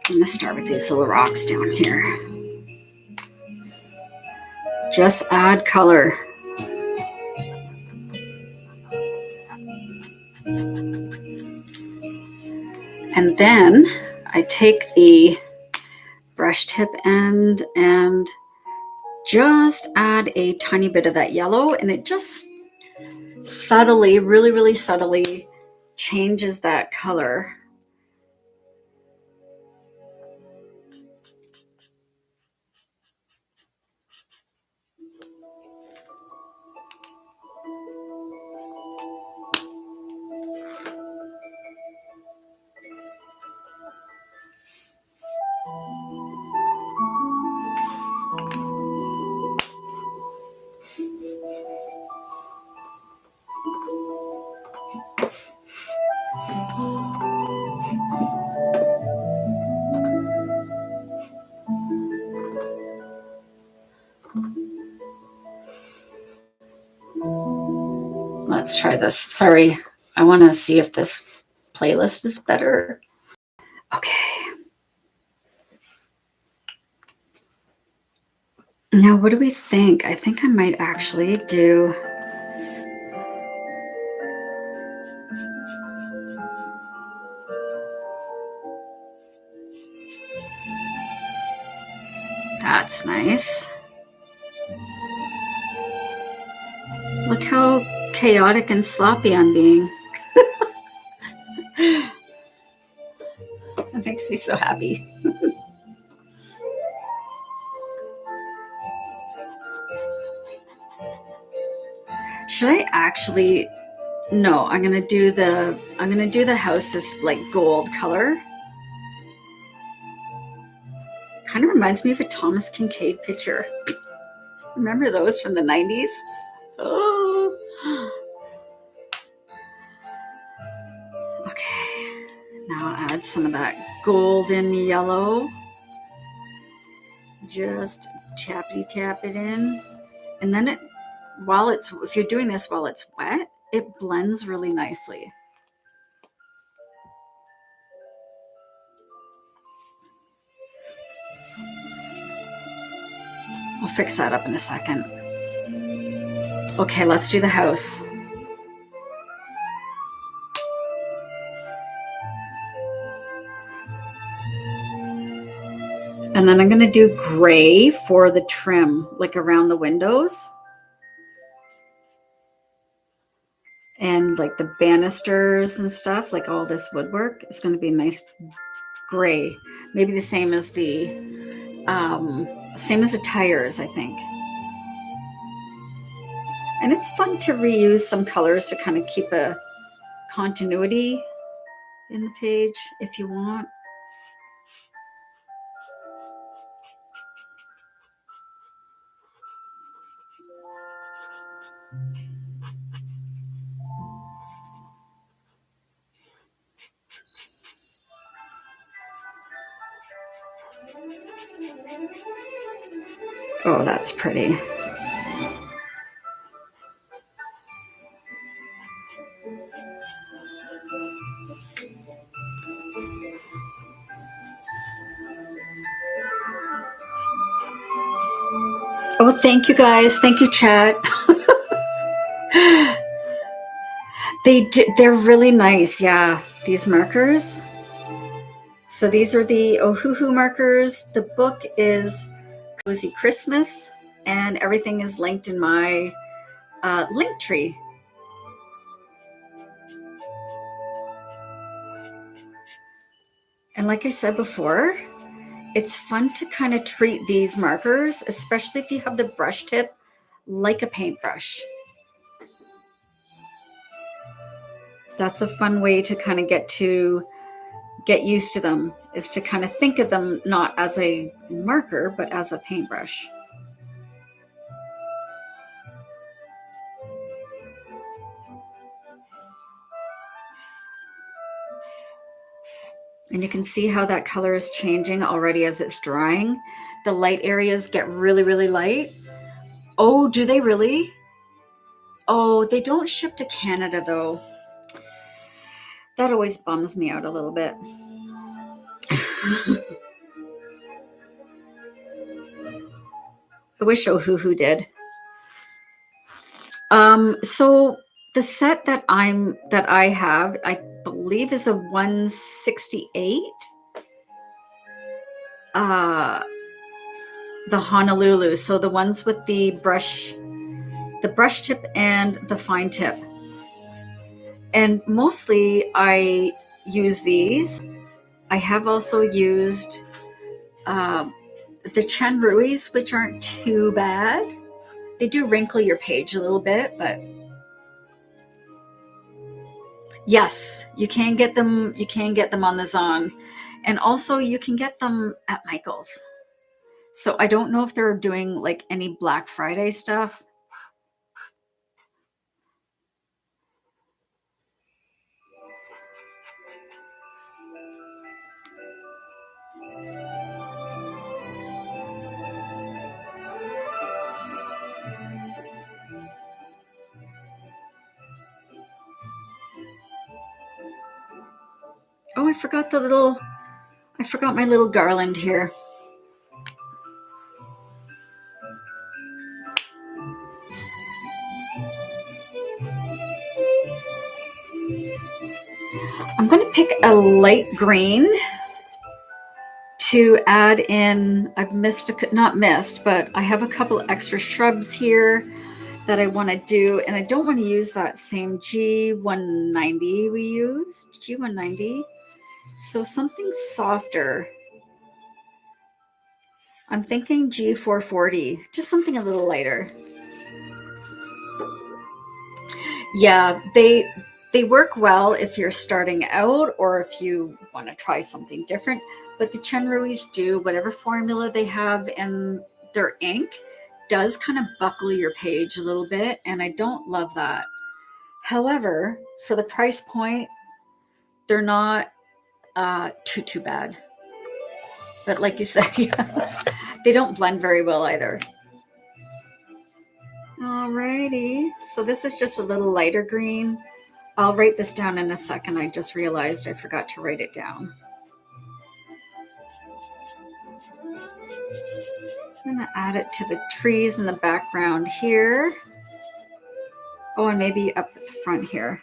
I'm going to start with these little rocks down here. Just add color. And then I take the brush tip end and just add a tiny bit of that yellow, and it just subtly, really, really subtly changes that color. Let's try this. Sorry, I want to see if this playlist is better. Okay. Now, what do we think? I think I might actually do... That's nice. Look how chaotic and sloppy I'm being. That makes me so happy. Should I actually... No, I'm gonna do the house this like gold color. Kind of reminds me of a Thomas Kincaid picture. Remember those from the 90s? Oh. Okay. Now I'll add some of that golden yellow. Just tappity tap it in. And then if you're doing this while it's wet, it blends really nicely. I'll fix that up in a second. Okay, let's do the house. And then I'm going to do gray for the trim, like around the windows. And like the banisters and stuff, like all this woodwork, is going to be nice gray. Maybe the same as the tires, I think. And it's fun to reuse some colors to kind of keep a continuity in the page if you want. Oh, that's pretty. Oh, thank you guys. Thank you, chat. They're really nice. Yeah, these markers. So these are the Ohuhu markers. The book is Cozy Christmas, and everything is linked in my link tree. And like I said before, it's fun to kind of treat these markers, especially if you have the brush tip, like a paintbrush. That's a fun way to kind of get used to them, is to kind of think of them not as a marker, but as a paintbrush. And you can see how that color is changing already as it's drying. The light areas get really, really light. Oh, do they really? Oh, they don't ship to Canada though. That always bums me out a little bit. I wish Ohuhu did. So the set that I have, I believe, is a 168. The Honolulu. So the ones with the brush tip and the fine tip. And mostly I use these. I have also used the Chen Ruis, which aren't too bad. They do wrinkle your page a little bit, but yes, you can get them. You can get them on the Zon, and also you can get them at Michael's. So I don't know if they're doing like any Black Friday stuff. Oh, I forgot my little garland here. I'm going to pick a light green to add in. I've but I have a couple extra shrubs here that I want to do, and I don't want to use that same G190 we used, G190. So something softer. I'm thinking G440, just something a little lighter. Yeah, they work well if you're starting out or if you want to try something different. But the Chen Ruis do, whatever formula they have in their ink does kind of buckle your page a little bit, and I don't love that. However, for the price point, they're not too bad. But like you said, yeah, they don't blend very well either. Alrighty, so this is just a little lighter green. I'll write this down in a second. I just realized I forgot to write it down. I'm gonna add it to the trees in the background here. Oh, and maybe up at the front here.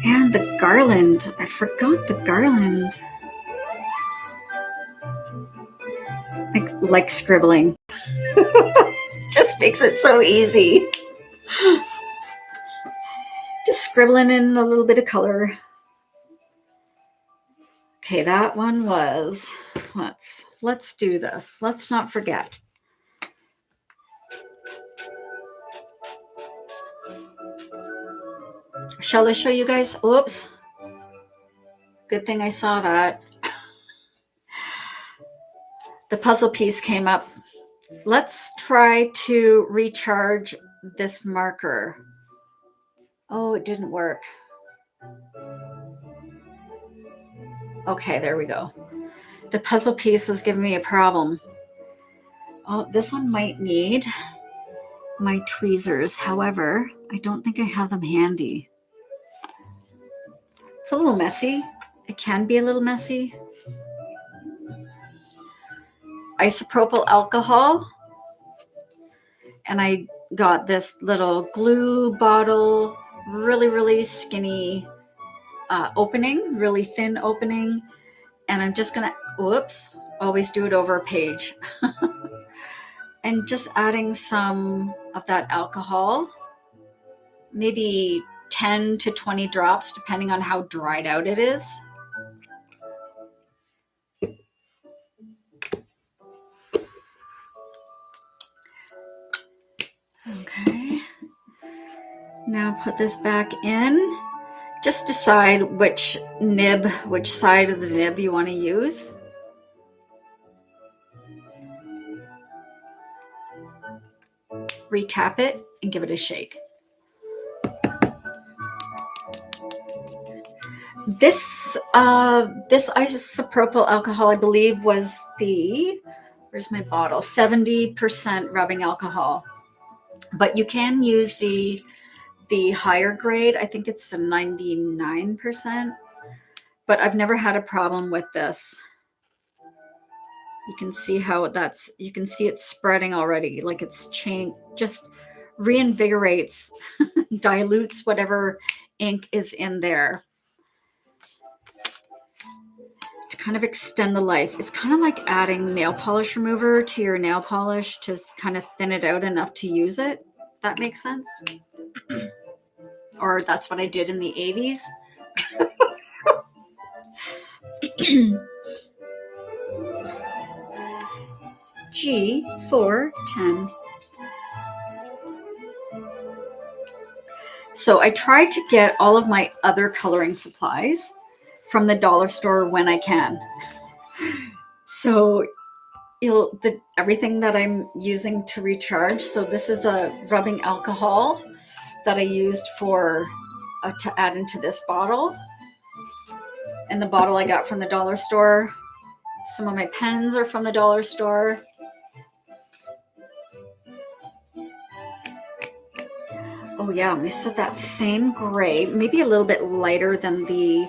And the garland. I forgot the garland. Like scribbling. Just makes it so easy. Just scribbling in a little bit of color. Okay, that one was, let's do this. Let's not forget. Shall I show you guys? Oops. Good thing I saw that. The puzzle piece came up. Let's try to recharge this marker. Oh, it didn't work. Okay, there we go. The puzzle piece was giving me a problem. Oh, this one might need my tweezers. However, I don't think I have them handy. It's a little messy. It can be a little messy. Isopropyl alcohol. And I got this little glue bottle, really skinny opening, really thin opening. And I'm just gonna, whoops, always do it over a page. And just adding some of that alcohol, maybe 10 to 20 drops, depending on how dried out it is. Okay. Now put this back in. Just decide which side of the nib you want to use. Recap it and give it a shake. This isopropyl alcohol, I believe, was the, where's my bottle? 70% rubbing alcohol. But you can use the higher grade. I think it's the 99%. But I've never had a problem with this. You can see how you can see it spreading already. Like it's just reinvigorates, dilutes whatever ink is in there to kind of extend the life. It's kind of like adding nail polish remover to your nail polish to kind of thin it out enough to use it. That makes sense. Or that's what I did in the 80s. G410. So I try to get all of my other coloring supplies from the dollar store when I can. So everything that I'm using to recharge. So this is a rubbing alcohol that I used for to add into this bottle. And the bottle I got from the dollar store. Some of my pens are from the dollar store. Oh yeah, we said that same gray, maybe a little bit lighter than the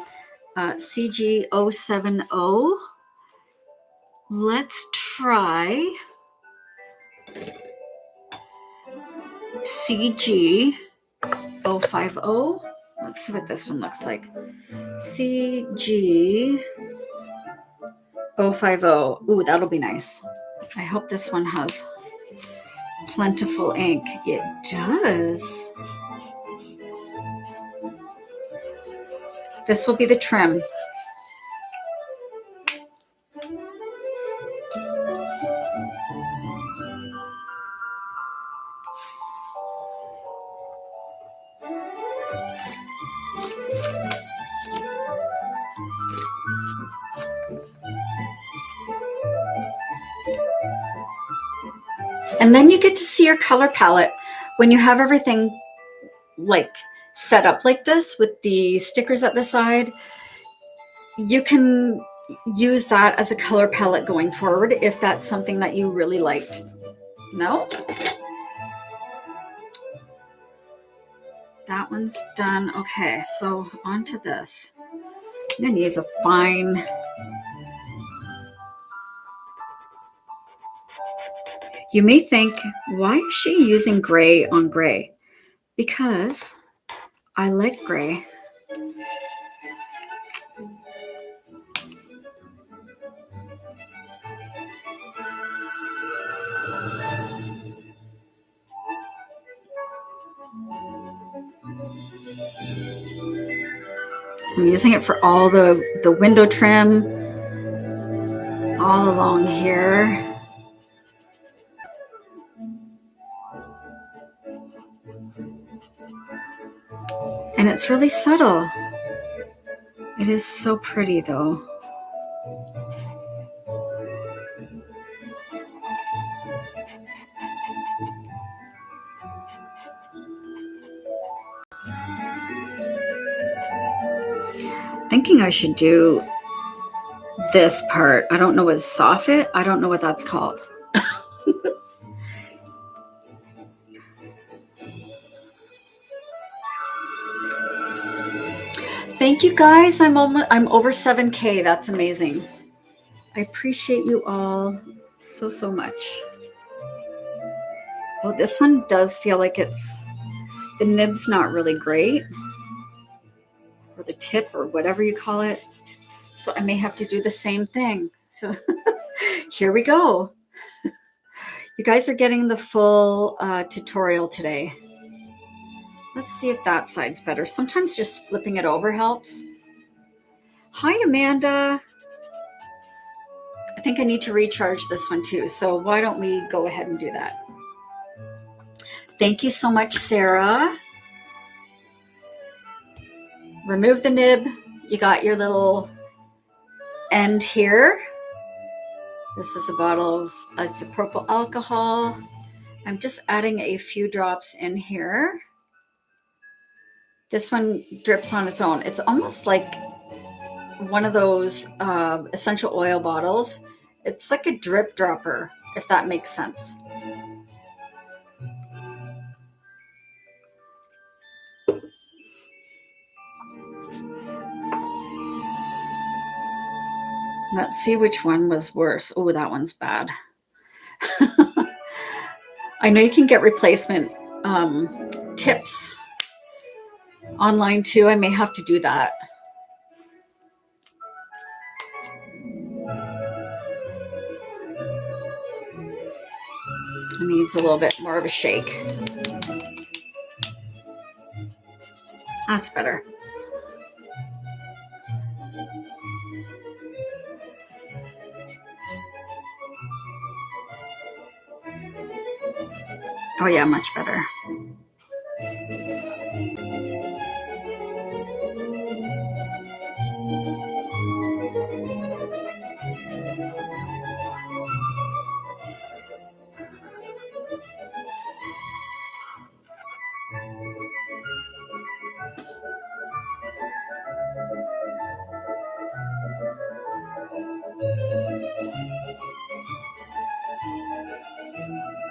CG070. Let's try CG050. Let's see what this one looks like. CG050. Ooh, that'll be nice. I hope this one has plentiful ink. It does. This will be the trim. And then you get to see your color palette. when you have everything like set up like this with the stickers at the side, you can use that as a color palette going forward if that's something that you really liked. No? That one's done. Okay, so on to this. I'm going to use a fine. You may think, why is she using gray on gray? Because I like gray. So I'm using it for all the window trim all along here. And it's really subtle. It is so pretty though. Thinking I should do this part. I don't know what soffit. I don't know what that's called. Thank you guys. I'm over 7K. That's amazing. I appreciate you all so much. Well, this one does feel like the nib's not really great, or the tip, or whatever you call it. So I may have to do the same thing. So here we go. You guys are getting the full tutorial today. Let's see if that side's better. Sometimes just flipping it over helps. Hi, Amanda. I think I need to recharge this one too. So why don't we go ahead and do that? Thank you so much, Sarah. Remove the nib. You got your little end here. This is a bottle of isopropyl alcohol. I'm just adding a few drops in here. This one drips on its own. It's almost like one of those essential oil bottles. It's like a drip dropper, if that makes sense. Let's see which one was worse. Oh, that one's bad. I know you can get replacement tips online too. I may have to do that. It needs a little bit more of a shake. That's better. Oh yeah, much better.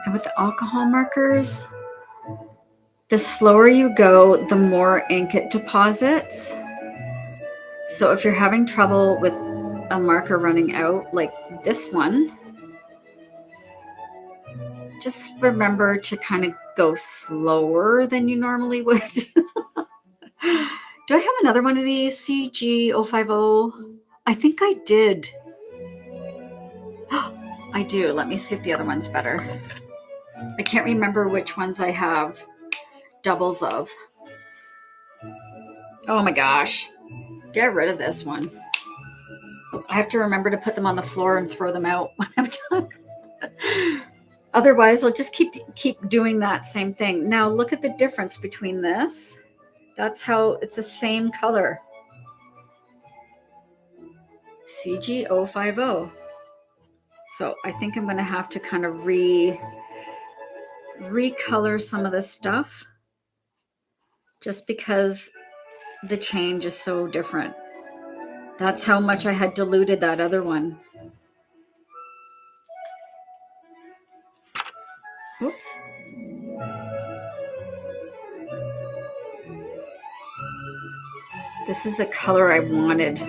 And with the alcohol markers, the slower you go, the more ink it deposits. So if you're having trouble with a marker running out, like this one, just remember to kind of go slower than you normally would. Do I have another one of these CG050? I think I did. I do. Let me see if the other one's better. I can't remember which ones I have doubles of. Oh my gosh. Get rid of this one. I have to remember to put them on the floor and throw them out when I'm done. Otherwise, I'll just keep doing that same thing. Now look at the difference between this. That's how it's the same color. CG050. So I think I'm going to have to kind of recolor some of this stuff just because the change is so different. That's how much I had diluted that other one. Oops. This is a color I wanted.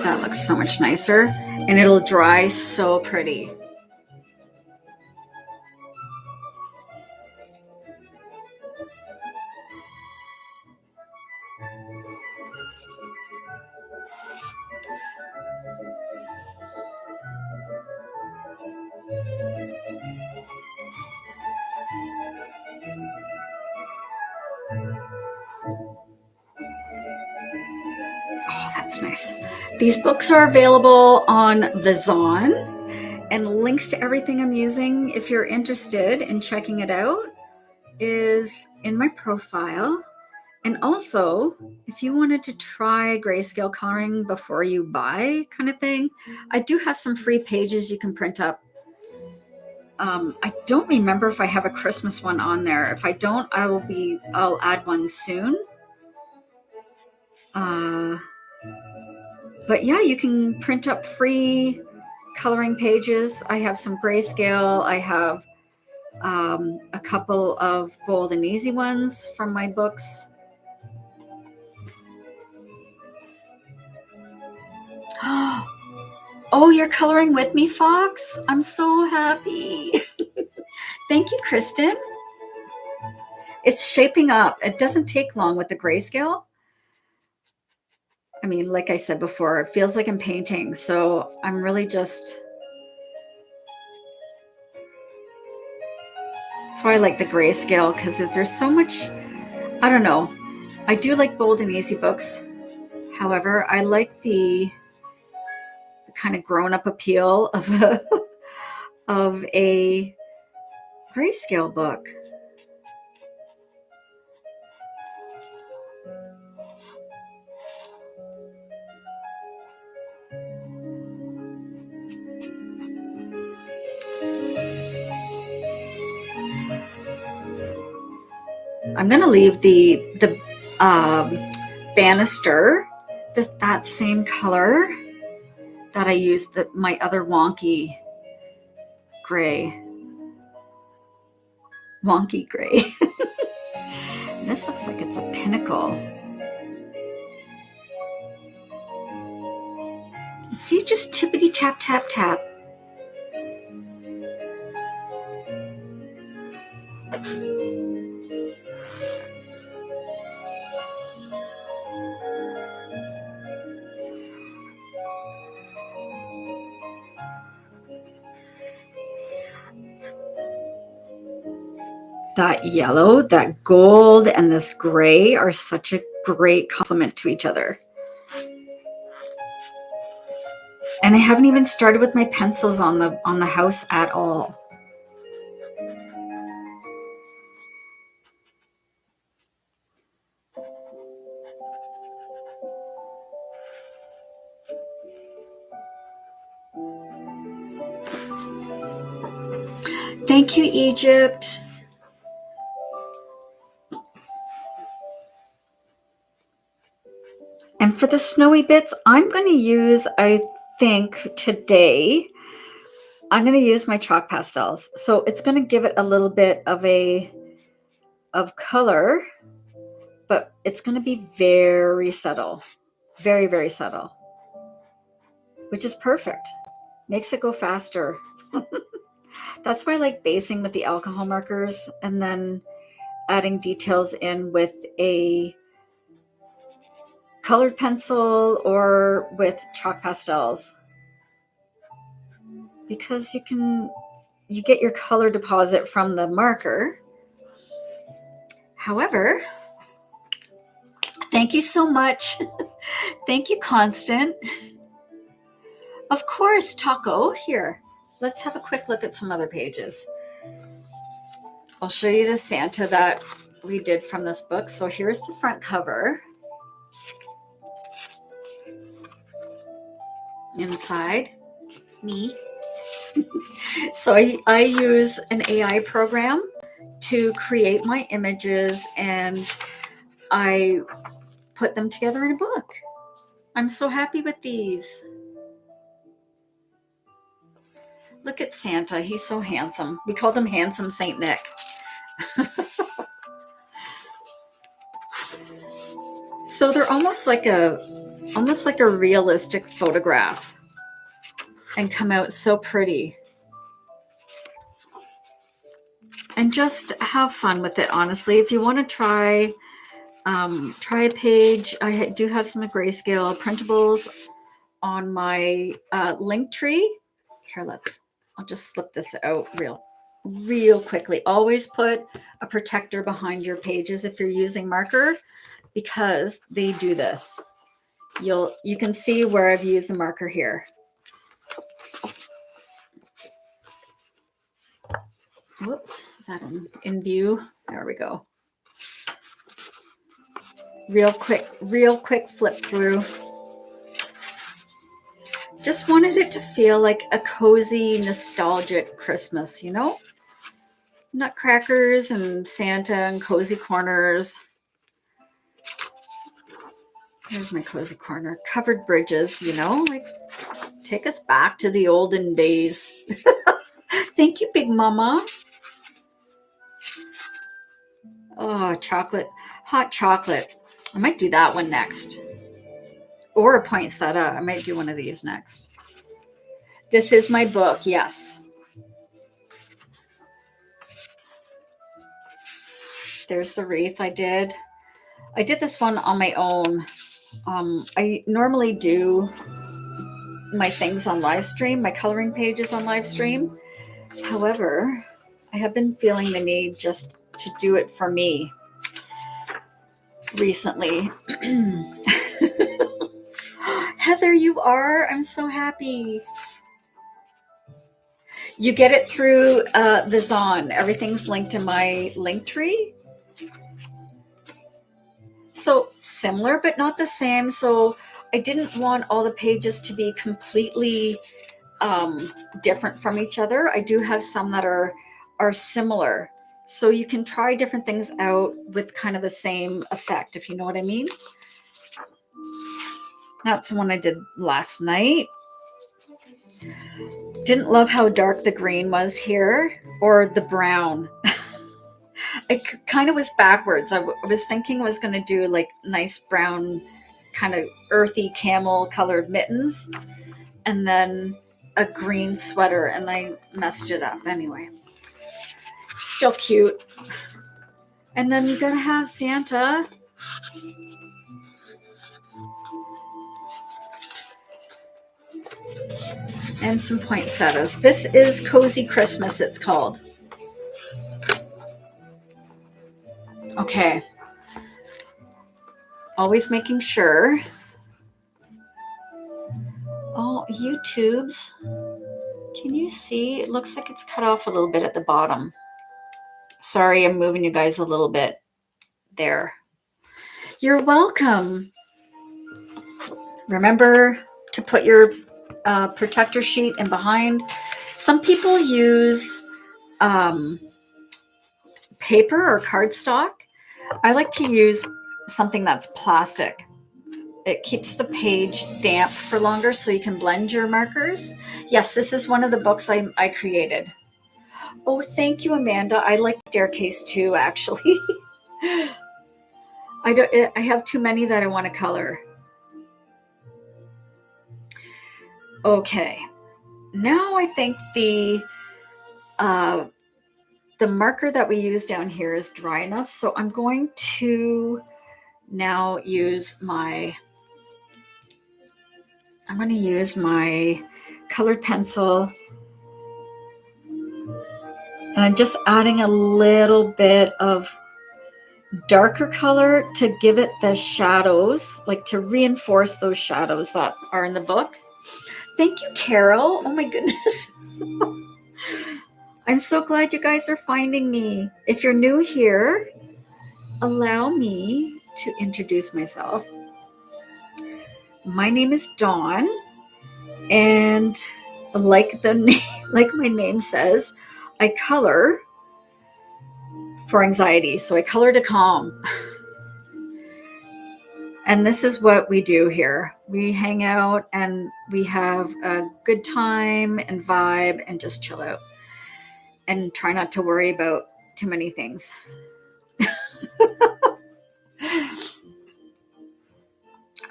That looks so much nicer, and it'll dry so pretty. Oh, that's nice. These books are available on Vizon, and links to everything I'm using, if you're interested in checking it out, is in my profile. And also, if you wanted to try grayscale coloring before you buy kind of thing, I do have some free pages you can print up. I don't remember if I have a Christmas one on there. If I don't, I'll add one soon. But yeah, you can print up free coloring pages. I have some grayscale. I have a couple of bold and easy ones from my books. Oh, you're coloring with me, Fox? I'm so happy. Thank you, Kristen. It's shaping up. It doesn't take long with the grayscale. I mean, like I said before, it feels like I'm painting. So I'm really just... That's why I like the grayscale, because there's so much... I don't know. I do like bold and easy books. However, I like the kind of grown-up appeal of a grayscale book. I'm going to leave the banister that same color that I used my other wonky gray. This looks like it's a pinnacle. See, just tippity tap, tap, tap. That yellow, that gold, and this gray are such a great complement to each other. And I haven't even started with my pencils on the house at all. Thank you, Egypt. And for the snowy bits, I'm going to use, I think today, I'm going to use my chalk pastels. So it's going to give it a little bit of color, but it's going to be very subtle, very, very subtle, which is perfect. Makes it go faster. That's why I like basing with the alcohol markers and then adding details in with a colored pencil or with chalk pastels, because you get your color deposit from the marker. However, thank you so much. Thank you, Constant. Of course, Taco here. let's have a quick look at some other pages. I'll show you the Santa that we did from this book. So here's the front cover. Inside, me. So I use an AI program to create my images, and I put them together in a book. I'm so happy with these. Look at Santa. He's so handsome. We called him Handsome Saint Nick. So they're almost like a realistic photograph and come out so pretty. And just have fun with it, honestly. If you want to try a page, I do have some Greyscale printables on my link tree. Here, I'll just slip this out real quickly. Always put a protector behind your pages if you're using marker, because they do this. You can see where I've used a marker here. Whoops, is that in view? There we go. Real quick flip through. Just wanted it to feel like a cozy, nostalgic Christmas, you know? Nutcrackers and Santa and cozy corners. Here's my cozy corner. Covered bridges, you know? Like, take us back to the olden days. Thank you, Big Mama. Oh, chocolate. Hot chocolate. I might do that one next. Or a poinsettia. I might do one of these next. This is my book, yes. There's the wreath I did. I did this one on my own. I normally do my things on Livestream, my coloring pages on Livestream. However, I have been feeling the need just to do it for me recently. Heather, you are? I'm so happy. You get it through the Zon. Everything's linked in my link tree. So similar, but not the same. So I didn't want all the pages to be completely different from each other. I do have some that are similar. So you can try different things out with kind of the same effect, if you know what I mean. That's the one I did last night. Didn't love how dark the green was here, or the brown. It kind of was backwards. I was thinking I was going to do like nice brown, kind of earthy camel colored mittens, and then a green sweater, and I messed it up anyway. Still cute. And then you gotta have Santa. And some poinsettias. This is Cozy Christmas, it's called. Okay. Always making sure. Oh, YouTube's. Can you see? It looks like it's cut off a little bit at the bottom. Sorry, I'm moving you guys a little bit there. You're welcome. Remember to put your protector sheet in behind. Some people use paper or cardstock. I like to use something that's plastic. It keeps the page damp for longer so you can blend your markers. Yes, this is one of the books I created. Oh, thank you, Amanda. I like Staircase too, actually. I have too many that I want to color. Okay. Now I think the marker that we use down here is dry enough. So I'm going to now use my colored pencil. And I'm just adding a little bit of darker color to give it the shadows, like to reinforce those shadows that are in the book. Thank you, Carol. Oh my goodness. I'm so glad you guys are finding me. If you're new here, allow me to introduce myself. My name is Dawn, and like my name says, I color for anxiety. So I color to calm. And this is what we do here. We hang out and we have a good time and vibe and just chill out and try not to worry about too many things.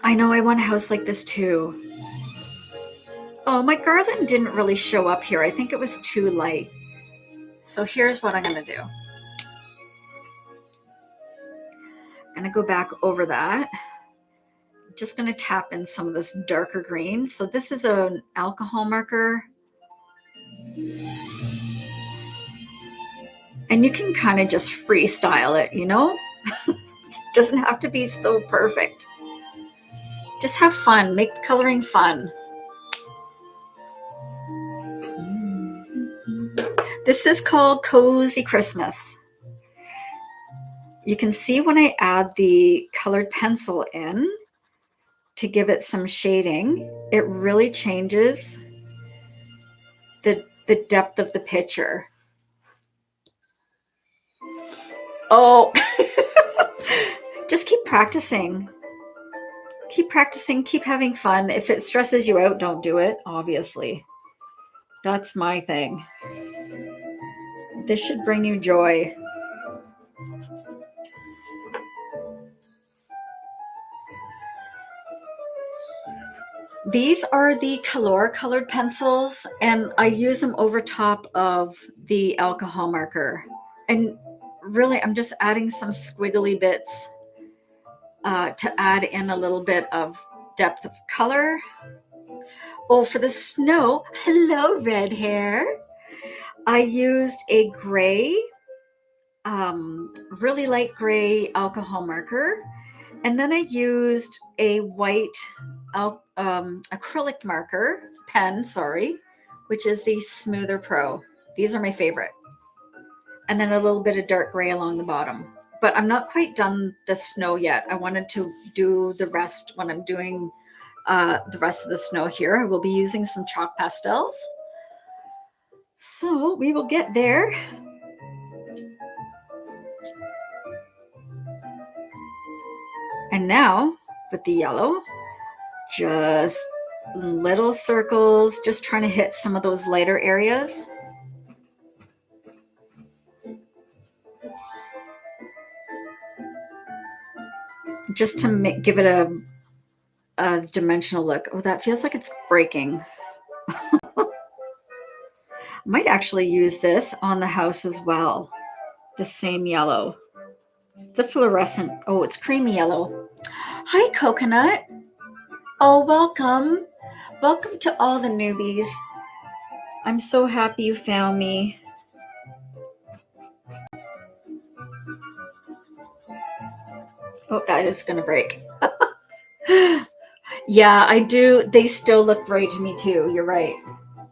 I know I want a house like this too. Oh, my garland didn't really show up here. I think it was too light. So here's what I'm going to do. I'm going to go back over that. I'm just going to tap in some of this darker green. So this is an alcohol marker. And you can kind of just freestyle it, you know? Doesn't have to be so perfect. Just have fun. Make coloring fun. This is called Cozy Christmas. You can see when I add the colored pencil in to give it some shading, it really changes the depth of the picture. Oh, just keep practicing. Keep practicing, keep having fun. If it stresses you out, don't do it, obviously. That's my thing. This should bring you joy. These are the Color colored pencils, and I use them over top of the alcohol marker. And really, I'm just adding some squiggly bits to add in a little bit of depth of color. Oh, for the snow, hello, red hair. I used a gray, really light gray alcohol marker. And then I used a white acrylic marker pen, which is the Smoother Pro. These are my favorite. And then a little bit of dark gray along the bottom. But I'm not quite done the snow yet. I wanted to do the rest when I'm doing the rest of the snow here. I will be using some chalk pastels. So we will get there. And now with the yellow, just little circles, just trying to hit some of those lighter areas. Just to give it a dimensional look. Oh, that feels like it's breaking. Might actually use this on the house as well. The same yellow. It's a fluorescent. Oh, it's creamy yellow. Hi, Coconut. Oh, welcome. Welcome to all the newbies. I'm so happy you found me. Oh, that is going to break. Yeah, I do. They still look great to me too. You're right.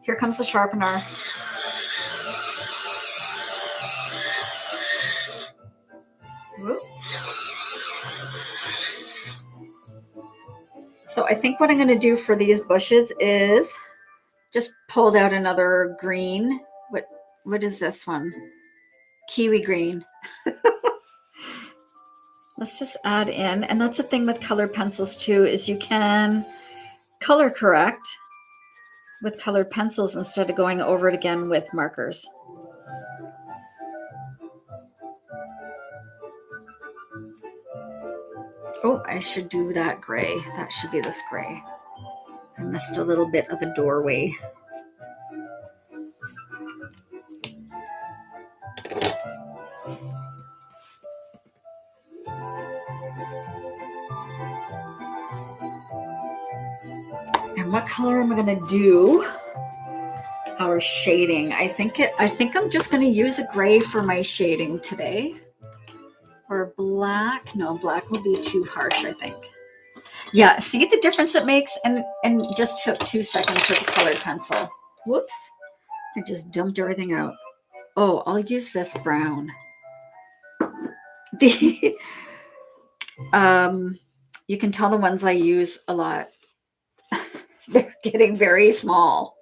Here comes the sharpener. Whoop. So I think what I'm going to do for these bushes is just pulled out another green. What is this one? Kiwi green. Let's just add in. And that's the thing with colored pencils too, is you can color correct with colored pencils instead of going over it again with markers. Oh, I should do that gray. That should be this gray. I missed a little bit of the doorway. And what color am I going to do? Our shading. I think I'm just going to use a gray for my shading today. Or black. No, black will be too harsh, I think. Yeah, see the difference it makes? And just took 2 seconds with the colored pencil. Whoops. I just dumped everything out. Oh, I'll use this brown. The you can tell the ones I use a lot. They're getting very small.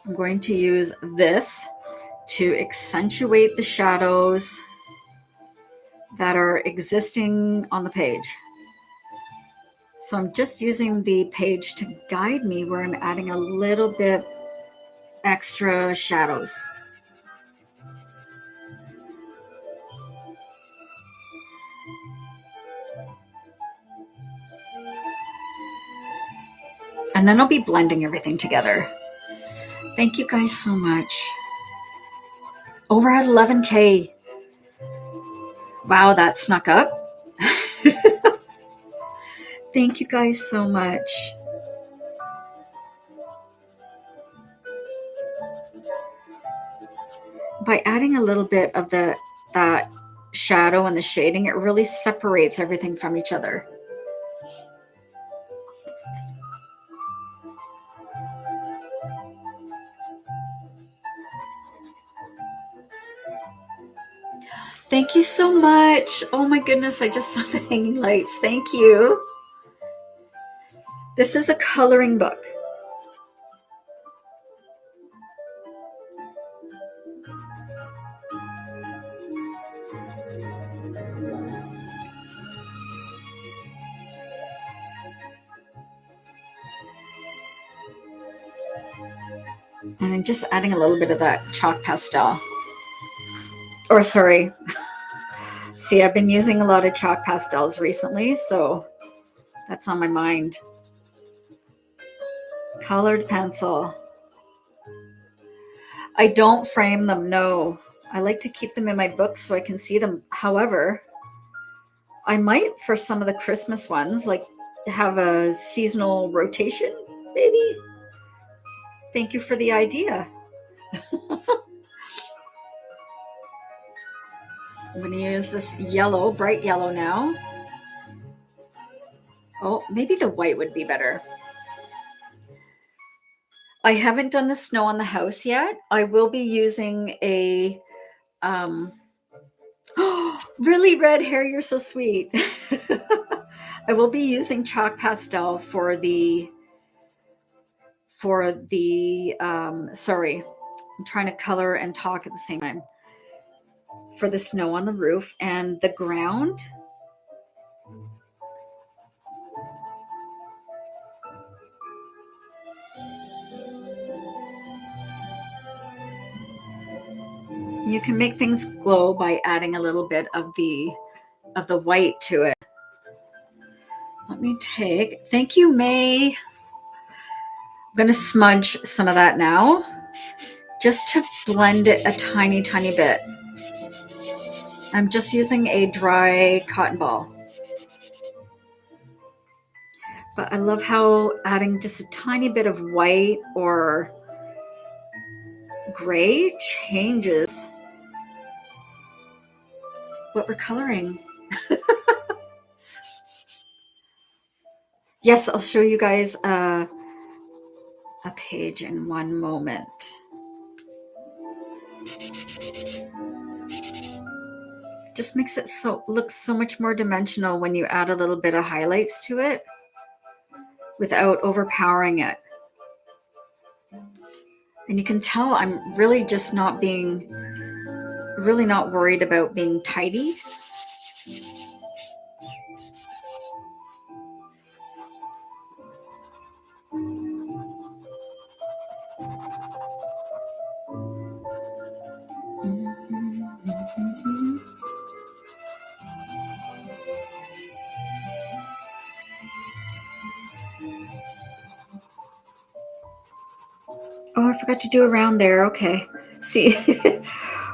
I'm going to use this to accentuate the shadows that are existing on the page. So I'm just using the page to guide me where I'm adding a little bit extra shadows. And then I'll be blending everything together. Thank you guys so much. Oh, we're at 11K. Wow, that snuck up. Thank you guys so much. By adding a little bit of that shadow and the shading, it really separates everything from each other. Thank you so much. Oh my goodness, I just saw the hanging lights. Thank you. This is a coloring book. And I'm just adding a little bit of that chalk pastel. Or sorry. See, I've been using a lot of chalk pastels recently, so that's on my mind. Colored pencil. I don't frame them, no. I like to keep them in my book so I can see them. However, I might, for some of the Christmas ones, like have a seasonal rotation, maybe. Thank you for the idea. I'm going to use this yellow, bright yellow now. Oh, maybe the white would be better. I haven't done the snow on the house yet. I will be using a really red hair. You're so sweet. I will be using chalk pastel for the sorry, I'm trying to color and talk at the same time. For the snow on the roof and the ground. You can make things glow by adding a little bit of the white to it. Let me thank you, May. I'm going to smudge some of that now, just to blend it a tiny, tiny bit. I'm just using a dry cotton ball. But I love how adding just a tiny bit of white or gray changes what we're coloring. Yes, I'll show you guys a page in one moment. Just makes it look so much more dimensional when you add a little bit of highlights to it without overpowering it. And you can tell I'm really just not worried about being tidy. Oh, I forgot to do around there. Okay. See,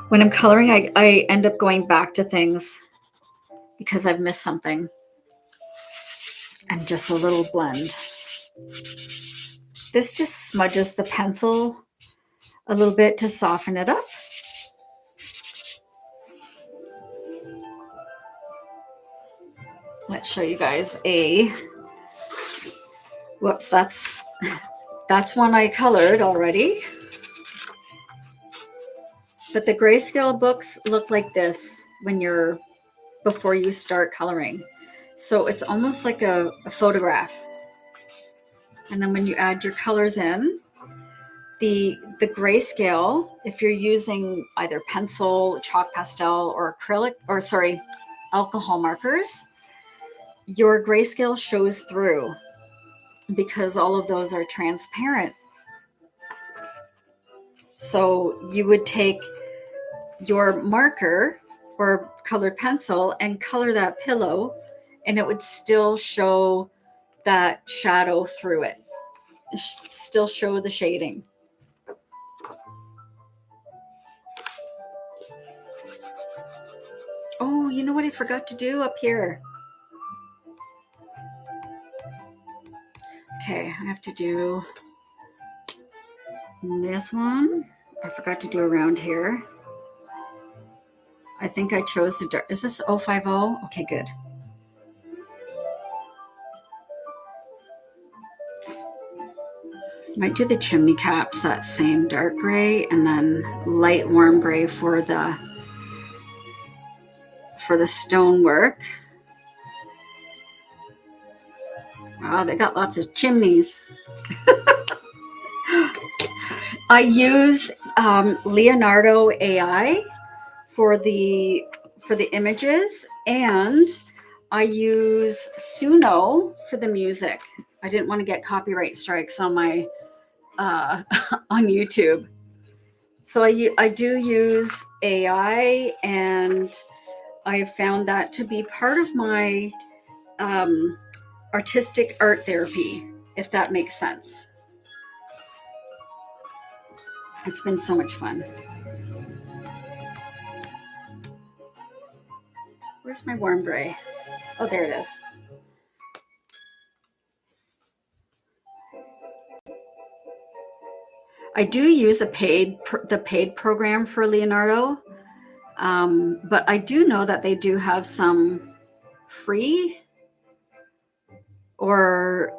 when I'm coloring, I end up going back to things because I've missed something. And just a little blend. This just smudges the pencil a little bit to soften it up. Let's show you guys whoops, that's one I colored already. But the Greyscale books look like this before you start coloring. So it's almost like a photograph. And then when you add your colors in, the Greyscale, if you're using either pencil, chalk pastel, or alcohol markers, your Greyscale shows through because all of those are transparent. So you would take your marker or colored pencil and color that pillow, and it would still show that shadow through it, still show the shading. Oh, you know what I forgot to do up here? Okay, I have to do this one. I forgot to do around here. I think I chose the dark. Is this 050? Okay, good. Might do the chimney caps, that same dark gray, and then light warm gray for the stonework. Wow, they got lots of chimneys. I use Leonardo AI for the images, and I use Suno for the music. I didn't want to get copyright strikes on my on YouTube, so I do use AI, and I found that to be part of my artistic art therapy, if that makes sense. It's been so much fun. Where's my warm gray? Oh, there it is. I do use the paid program for Leonardo, but I do know that they do have some free or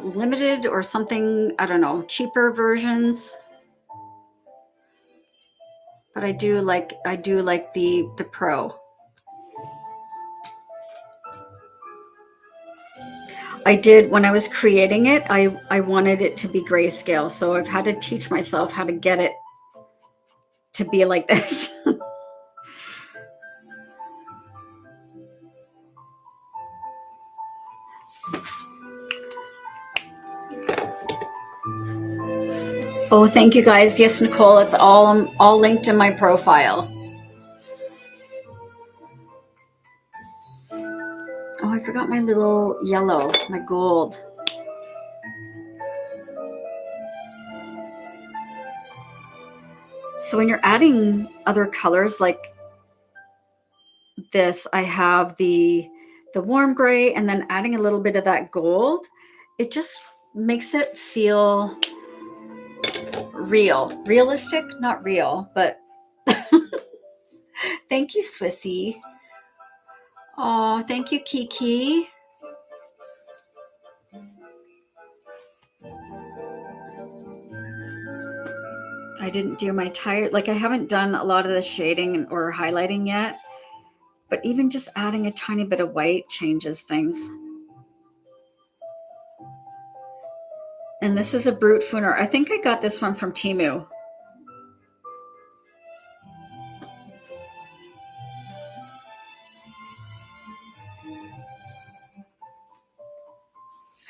limited or something, I don't know, cheaper versions. But I do like the pro. I did, when I was creating it, I wanted it to be grayscale, so I've had to teach myself how to get it to be like this. Oh, thank you guys. Yes, Nicole, it's all linked in my profile. Oh, I forgot my little yellow, my gold. So when you're adding other colors like this, I have the warm gray, and then adding a little bit of that gold, it just makes it feel realistic, not real, but thank you, Swissy. Oh, thank you, Kiki. I didn't do my tire, like I haven't done a lot of the shading or highlighting yet, but even just adding a tiny bit of white changes things. And this is a Brute Funer. I think I got this one from Temu.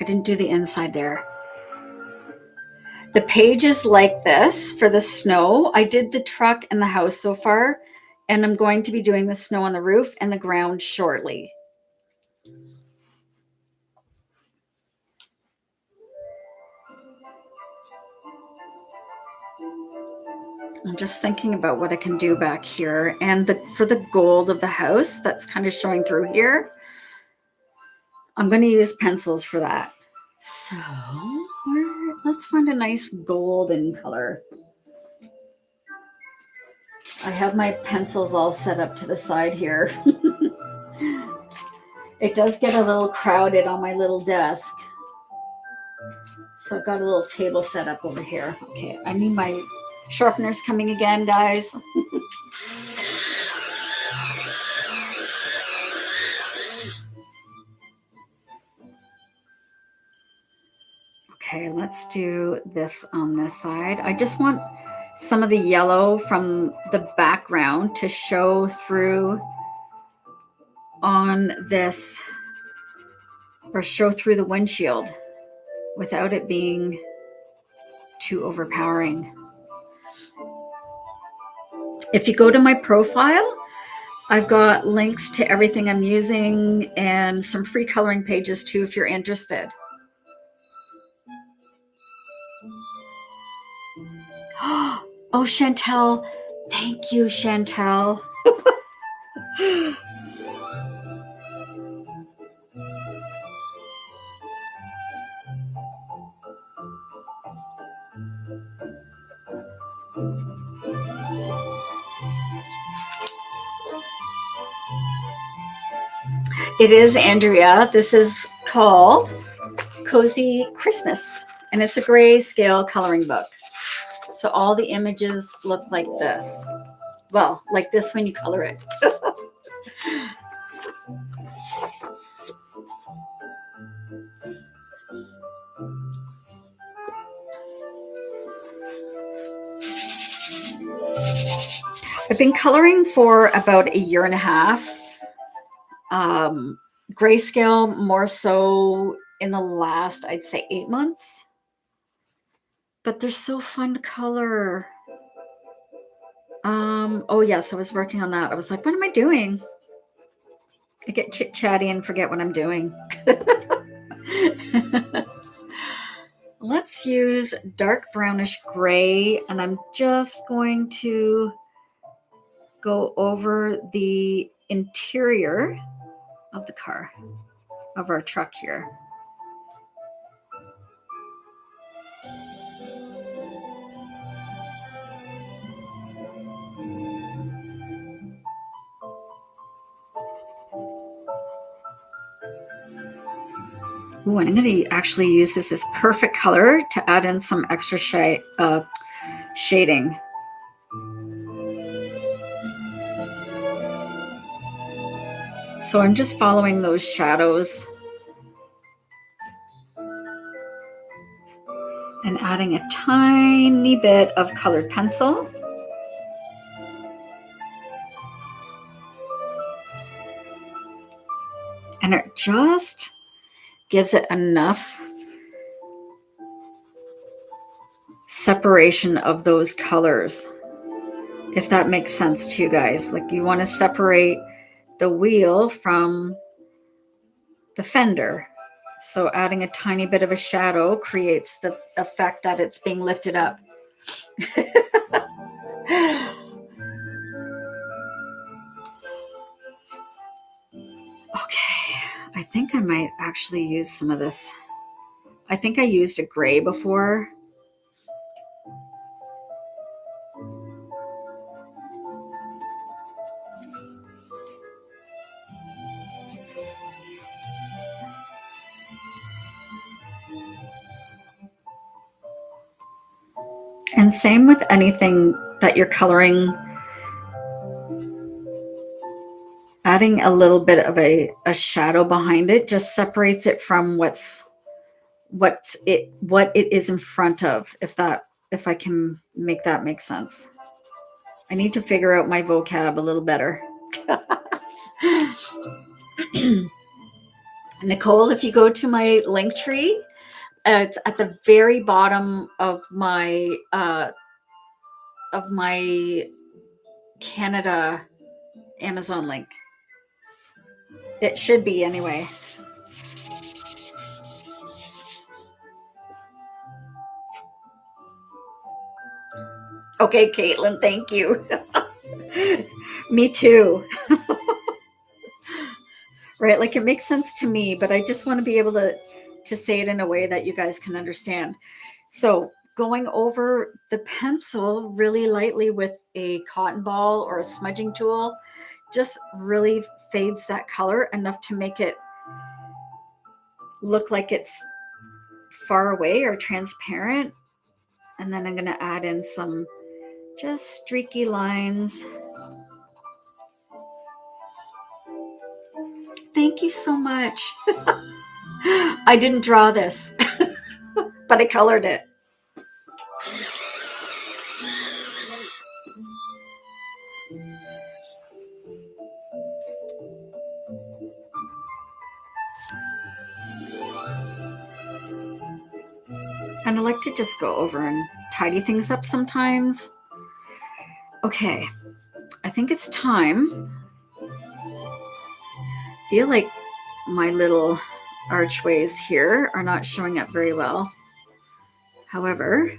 I didn't do the inside there. The page is like this for the snow. I did the truck and the house so far, and I'm going to be doing the snow on the roof and the ground shortly. I'm just thinking about what I can do back here. And for the gold of the house that's kind of showing through here, I'm going to use pencils for that. So let's find a nice golden color. I have my pencils all set up to the side here. It does get a little crowded on my little desk. So I've got a little table set up over here. Okay, I need my sharpeners coming again, guys. Okay, let's do this on this side. I just want some of the yellow from the background to show through on this, or show through the windshield without it being too overpowering. If you go to my profile, I've got links to everything I'm using and some free coloring pages too if you're interested. Oh, Chantel. Thank you, Chantel. It is, Andrea. This is called Cozy Christmas, and it's a grayscale coloring book. So all the images look like this. Well, like this when you color it. I've been coloring for about a year and a half. Grayscale more so in the last, I'd say 8 months. But they're so fun to color. Oh yes, I was working on that. I was like, what am I doing? I get chit-chatty and forget what I'm doing. Let's use dark brownish gray, and I'm just going to go over the interior of the car, of our truck here. Ooh, and I'm going to actually use this as perfect color to add in some extra shading. So I'm just following those shadows and adding a tiny bit of colored pencil. And it just gives it enough separation of those colors, if that makes sense to you guys. Like, you want to separate the wheel from the fender. So adding a tiny bit of a shadow creates the effect that it's being lifted up. Okay, I think I might actually use some of this. I think I used a gray before. And same with anything that you're coloring. Adding a little bit of a shadow behind it just separates it from what it is in front of, if I can make that make sense. I need to figure out my vocab a little better. Nicole, if you go to my link tree, it's at the very bottom of my Canada Amazon link. It should be anyway. Okay, Caitlin, thank you. Me too. Right, like, it makes sense to me, but I just want to be able to say it in a way that you guys can understand. So going over the pencil really lightly with a cotton ball or a smudging tool just really fades that color enough to make it look like it's far away or transparent. And then I'm going to add in some just streaky lines. Thank you so much. I didn't draw this, but I colored it. And I like to just go over and tidy things up sometimes. Okay, I think it's time. I feel like my little archways here are not showing up very well. However,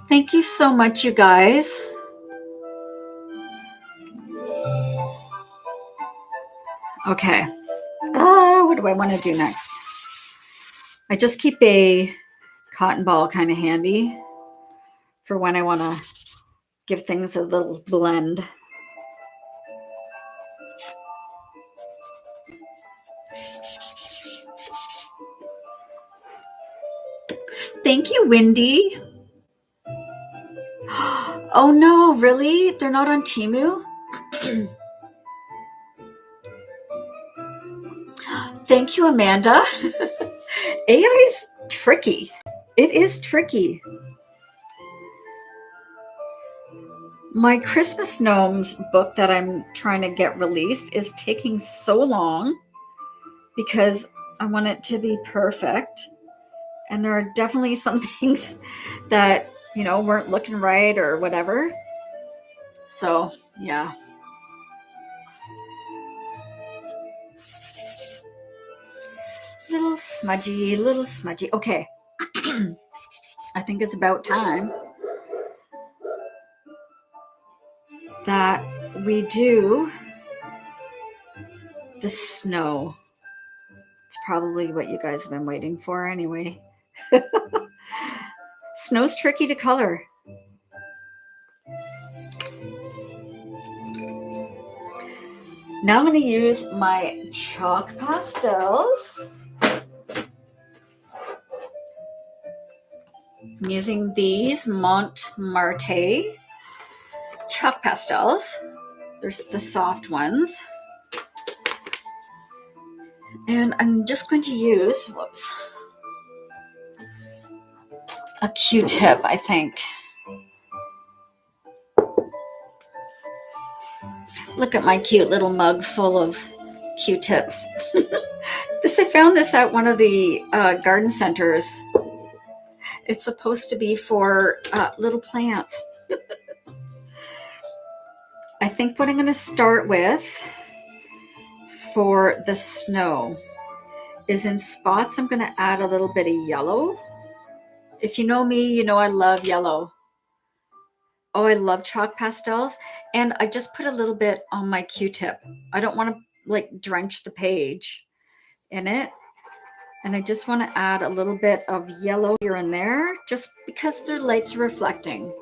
thank you so much, you guys. Okay. What do I want to do next? I just keep a cotton ball kind of handy for when I want to give things a little blend. Thank you, Wendy. Oh no, really? They're not on Temu? Thank you, Amanda. AI is tricky. It is tricky. My Christmas Gnomes book that I'm trying to get released is taking so long because I want it to be perfect. And there are definitely some things that, weren't looking right or whatever. So, yeah. Little smudgy. Okay. I think it's about time that we do the snow. It's probably what you guys have been waiting for anyway. Snow's tricky to color. Now I'm going to use my chalk pastels. I'm using these Montmartre chalk pastels. There's the soft ones. And I'm just going to use, a Q-tip, I think. Look at my cute little mug full of Q-tips. I found this at one of the garden centers. It's supposed to be for little plants. I think what I'm going to start with for the snow is in spots, I'm going to add a little bit of yellow. If you know me, you know I love yellow. Oh, I love chalk pastels. And I just put a little bit on my Q-tip. I don't want to drench the page in it. And I just want to add a little bit of yellow here and there, just because their light's reflecting.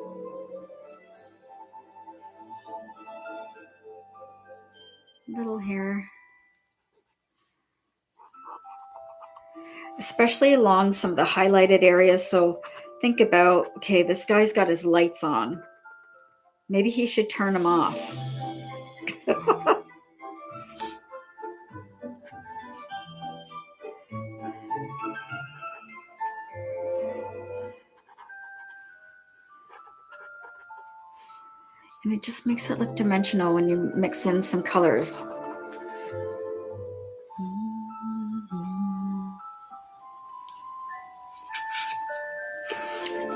Little hair. Especially along some of the highlighted areas. So think about, okay, this guy's got his lights on. Maybe he should turn them off. And it just makes it look dimensional when you mix in some colors.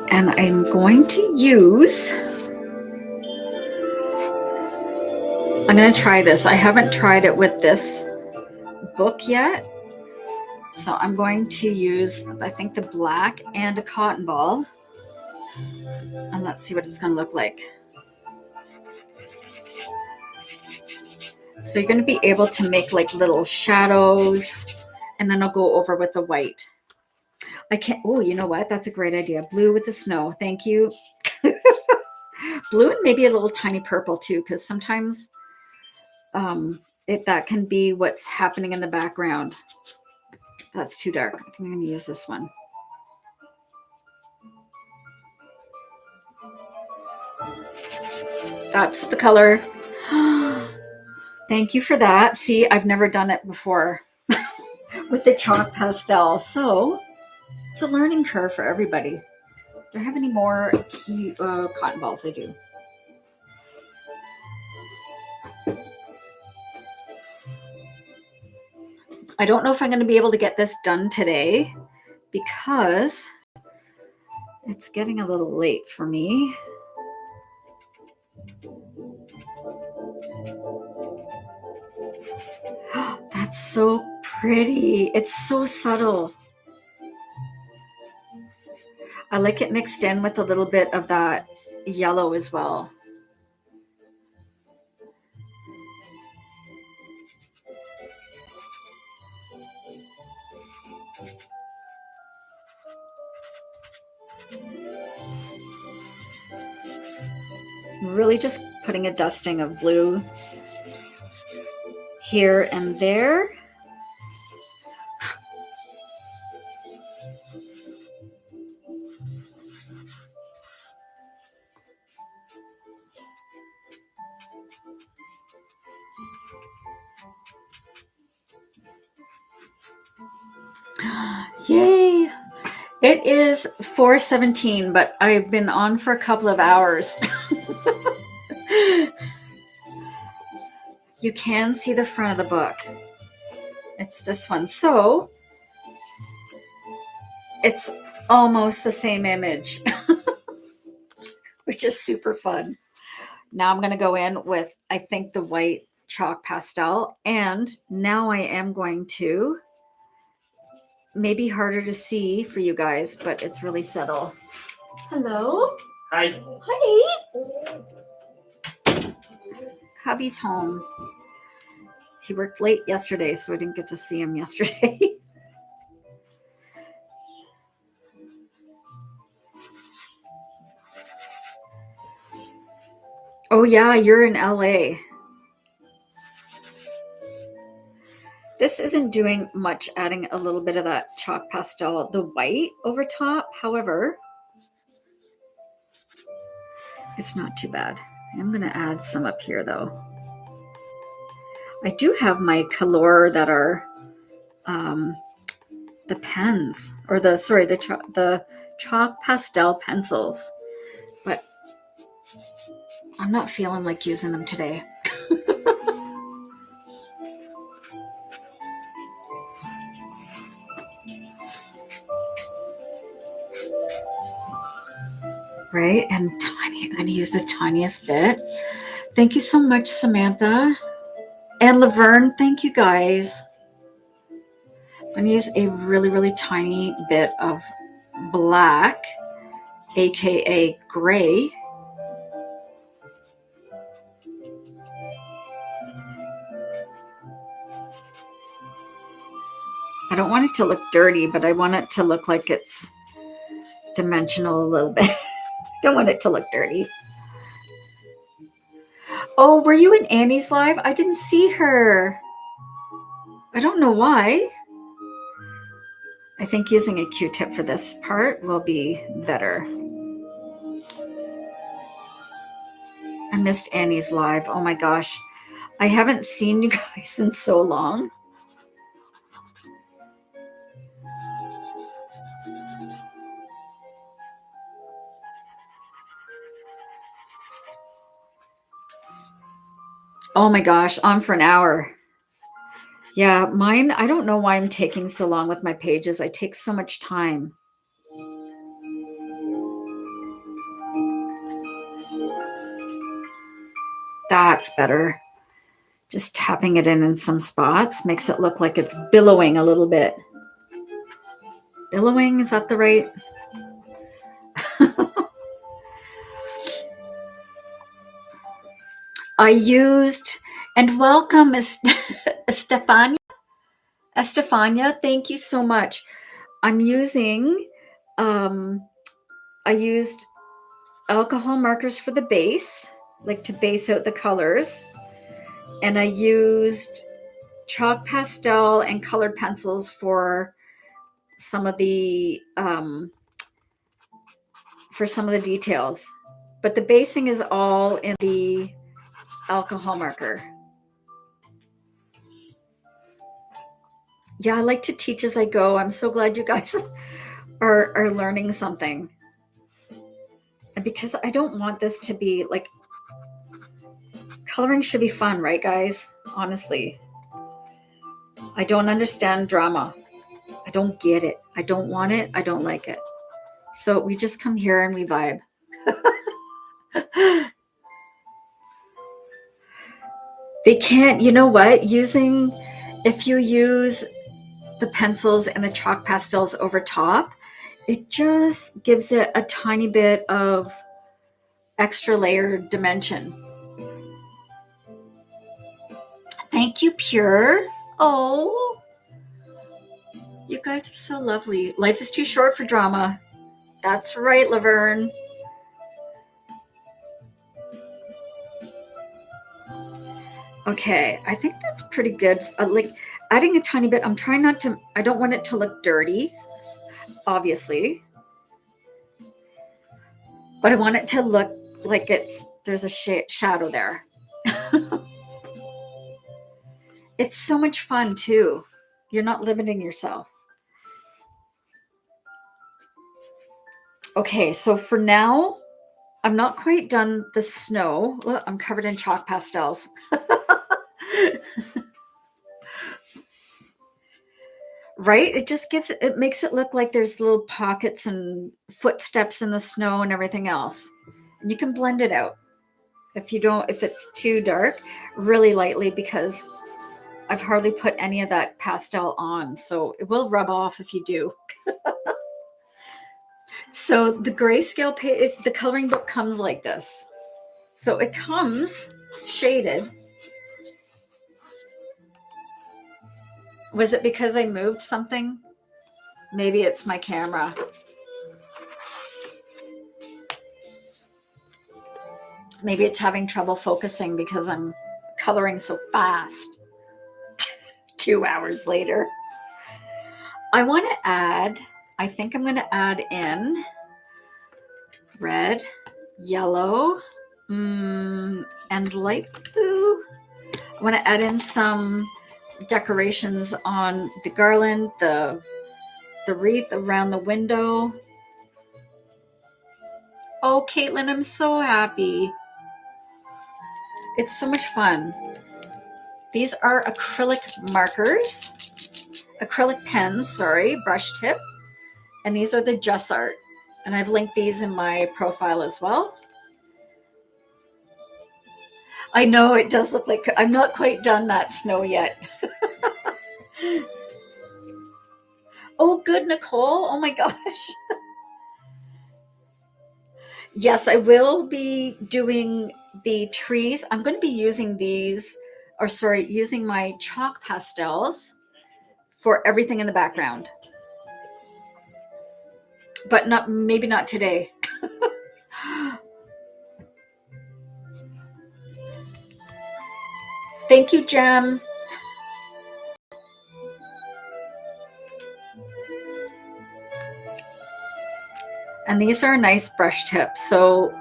And I'm going to use, I'm going to try this. I haven't tried it with this book yet. So I'm going to use, I think, the black and a cotton ball. And let's see what it's going to look like. So you're going to be able to make little shadows And then I'll go over with the white. I can't, oh, you know what? That's a great idea. Blue with the snow. Thank you. Blue and maybe a little tiny purple too, because sometimes that can be what's happening in the background. That's too dark. I think I'm going to use this one. That's the color. Thank you for that. See, I've never done it before with the chalk pastel. So it's a learning curve for everybody. Do I have any more cotton balls? I do. I don't know if I'm going to be able to get this done today because it's getting a little late for me. That's so pretty. It's so subtle. I like it mixed in with a little bit of that yellow as well. Really just putting a dusting of blue here and there. Yay! It is 4:17, but I've been on for a couple of hours. You can see the front of the book. It's this one. So it's almost the same image, which is super fun. Now I'm going to go in with, I think, the white chalk pastel. And now I am going to, maybe harder to see for you guys, but it's really subtle. Hello. Hi. Hi. Hubby's home. He worked late yesterday, so I didn't get to see him yesterday. Oh yeah, you're in LA. This isn't doing much, adding a little bit of that chalk pastel, the white over top. However, it's not too bad. I'm going to add some up here though. I do have my color that are the pens, or the chalk pastel pencils, but I'm not feeling like using them today. Right, and tiny. I'm going to use the tiniest bit. Thank you so much, Samantha and Laverne. Thank you guys. I'm going to use a really, really tiny bit of black, aka gray. I don't want it to look dirty, but I want it to look like it's dimensional a little bit. Don't want it to look dirty. Oh, were you in Annie's live? I didn't see her. I don't know why. I think using a Q-tip for this part will be better. I missed Annie's live. Oh my gosh. I haven't seen you guys in so long. Oh my gosh, on for an hour. Yeah, mine, I don't know why I'm taking so long with my pages. I take so much time. That's better. Just tapping it in some spots makes it look like it's billowing a little bit. Billowing, is that the right? I used, and welcome, Stefania. Estefania, thank you so much. I'm using, I used alcohol markers for the base, like to base out the colors. And I used chalk pastel and colored pencils for some of the details. But the basing is all in the alcohol marker. Yeah, I like to teach as I go. I'm so glad you guys are learning something. And because I don't want this to be like, coloring should be fun, right, guys? Honestly, I don't understand drama. I don't get it. I don't want it. I don't like it. So we just come here and we vibe. They can't, you know what? If you use the pencils and the chalk pastels over top, it just gives it a tiny bit of extra layer dimension. Thank you, Pure. Oh, you guys are so lovely. Life is too short for drama. That's right, Laverne. Okay, I think that's pretty good. Like adding a tiny bit. I'm trying not to, I don't want it to look dirty, obviously. But I want it to look like there's a shadow there. It's so much fun too. You're not limiting yourself. Okay, so for now, I'm not quite done the snow. Look, I'm covered in chalk pastels. Right? It makes it look like there's little pockets and footsteps in the snow and everything else. And you can blend it out if it's too dark, really lightly, because I've hardly put any of that pastel on. So it will rub off if you do. So the Greyscale, the coloring book comes like this. So it comes shaded. Was it because I moved something? Maybe it's my camera. Maybe it's having trouble focusing because I'm coloring so fast. 2 hours later. I think I'm going to add in red, yellow, and light blue. I want to add in some decorations on the garland, the wreath around the window. Oh, Caitlin, I'm so happy. It's so much fun. These are acrylic pens, brush tip. And these are the Just Art. And I've linked these in my profile as well. I know it does look like I'm not quite done that snow yet. Oh, good, Nicole. Oh my gosh. Yes, I will be doing the trees. I'm going to be using using my chalk pastels for everything in the background. But maybe not today. Thank you, Jem. And these are a nice brush tip. So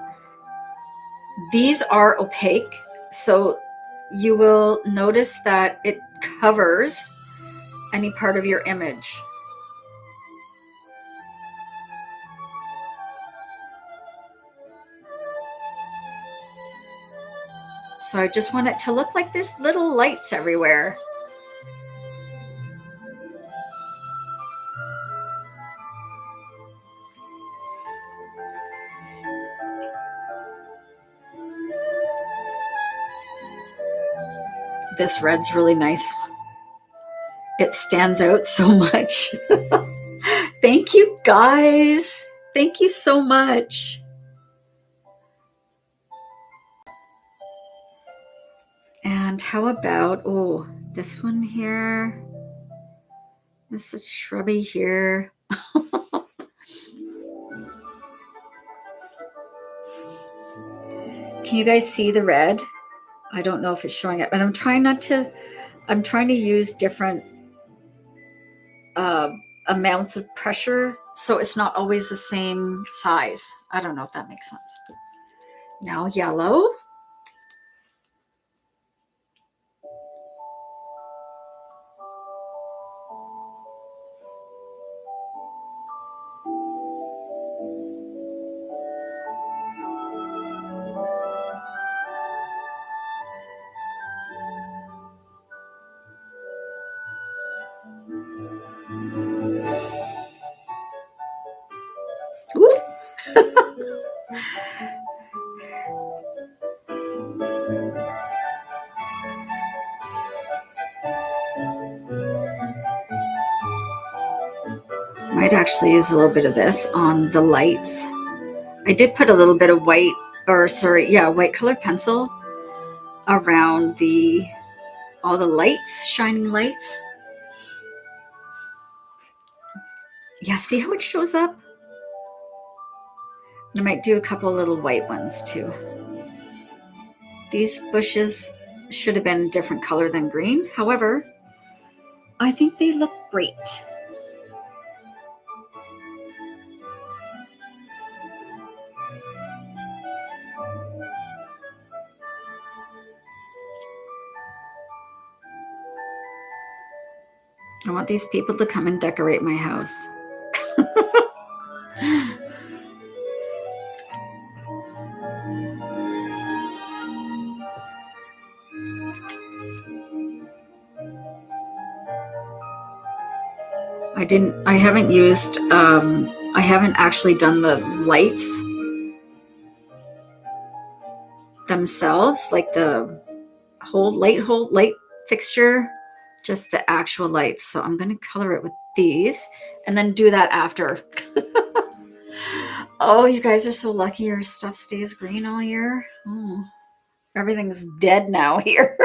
these are opaque. So you will notice that it covers any part of your image. So I just want it to look like there's little lights everywhere. This red's really nice. It stands out so much. Thank you, guys. Thank you so much. And how about, this one here? There's such shrubby here. Can you guys see the red? I don't know if it's showing up, and I'm trying to use different uh, amounts of pressure, so it's not always the same size. I don't know if that makes sense. Now yellow. Ooh. Might actually use a little bit of this on the lights. I did put a little bit of white, or sorry, yeah, white colored pencil around all the lights, shining lights. Yeah, see how it shows up? I might do a couple little white ones too. These bushes should have been a different color than green. However, I think they look great. I want these people to come and decorate my house. I haven't actually done the lights themselves, like the whole light fixture, just the actual lights. So I'm going to color it with these and then do that after. Oh, you guys are so lucky your stuff stays green all year. Oh, everything's dead now here.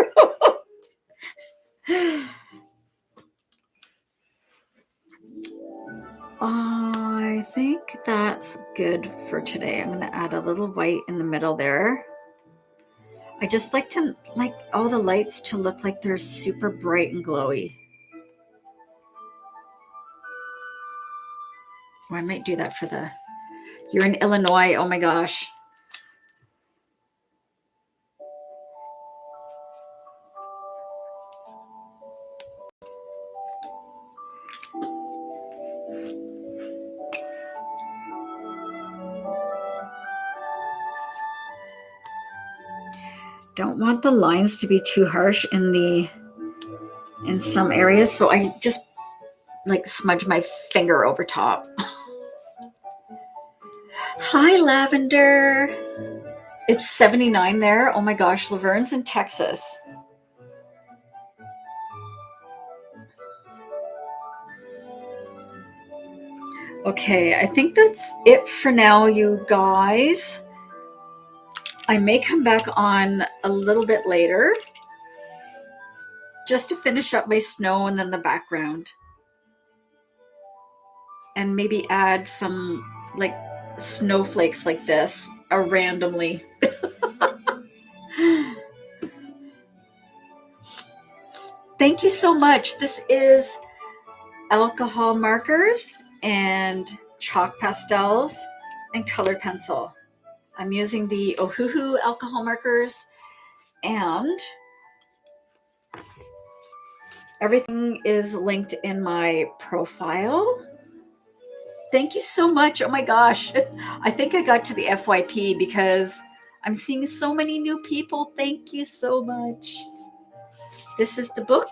I think that's good for today. I'm going to add a little white in the middle there. I just like all the lights to look like they're super bright and glowy. So I might do that for you're in Illinois. Oh my gosh. Don't want the lines to be too harsh in some areas, so I just like smudge my finger over top. Hi, Lavender. It's 79 there. Oh my gosh, Laverne's in Texas. Okay, I think that's it for now, you guys. I may come back on a little bit later just to finish up my snow and then the background. And maybe add some like snowflakes like this randomly. Thank you so much. This is alcohol markers and chalk pastels and colored pencil. I'm using the Ohuhu alcohol markers, and everything is linked in my profile. Thank you so much. Oh my gosh. I think I got to the FYP because I'm seeing so many new people. Thank you so much. This is the book.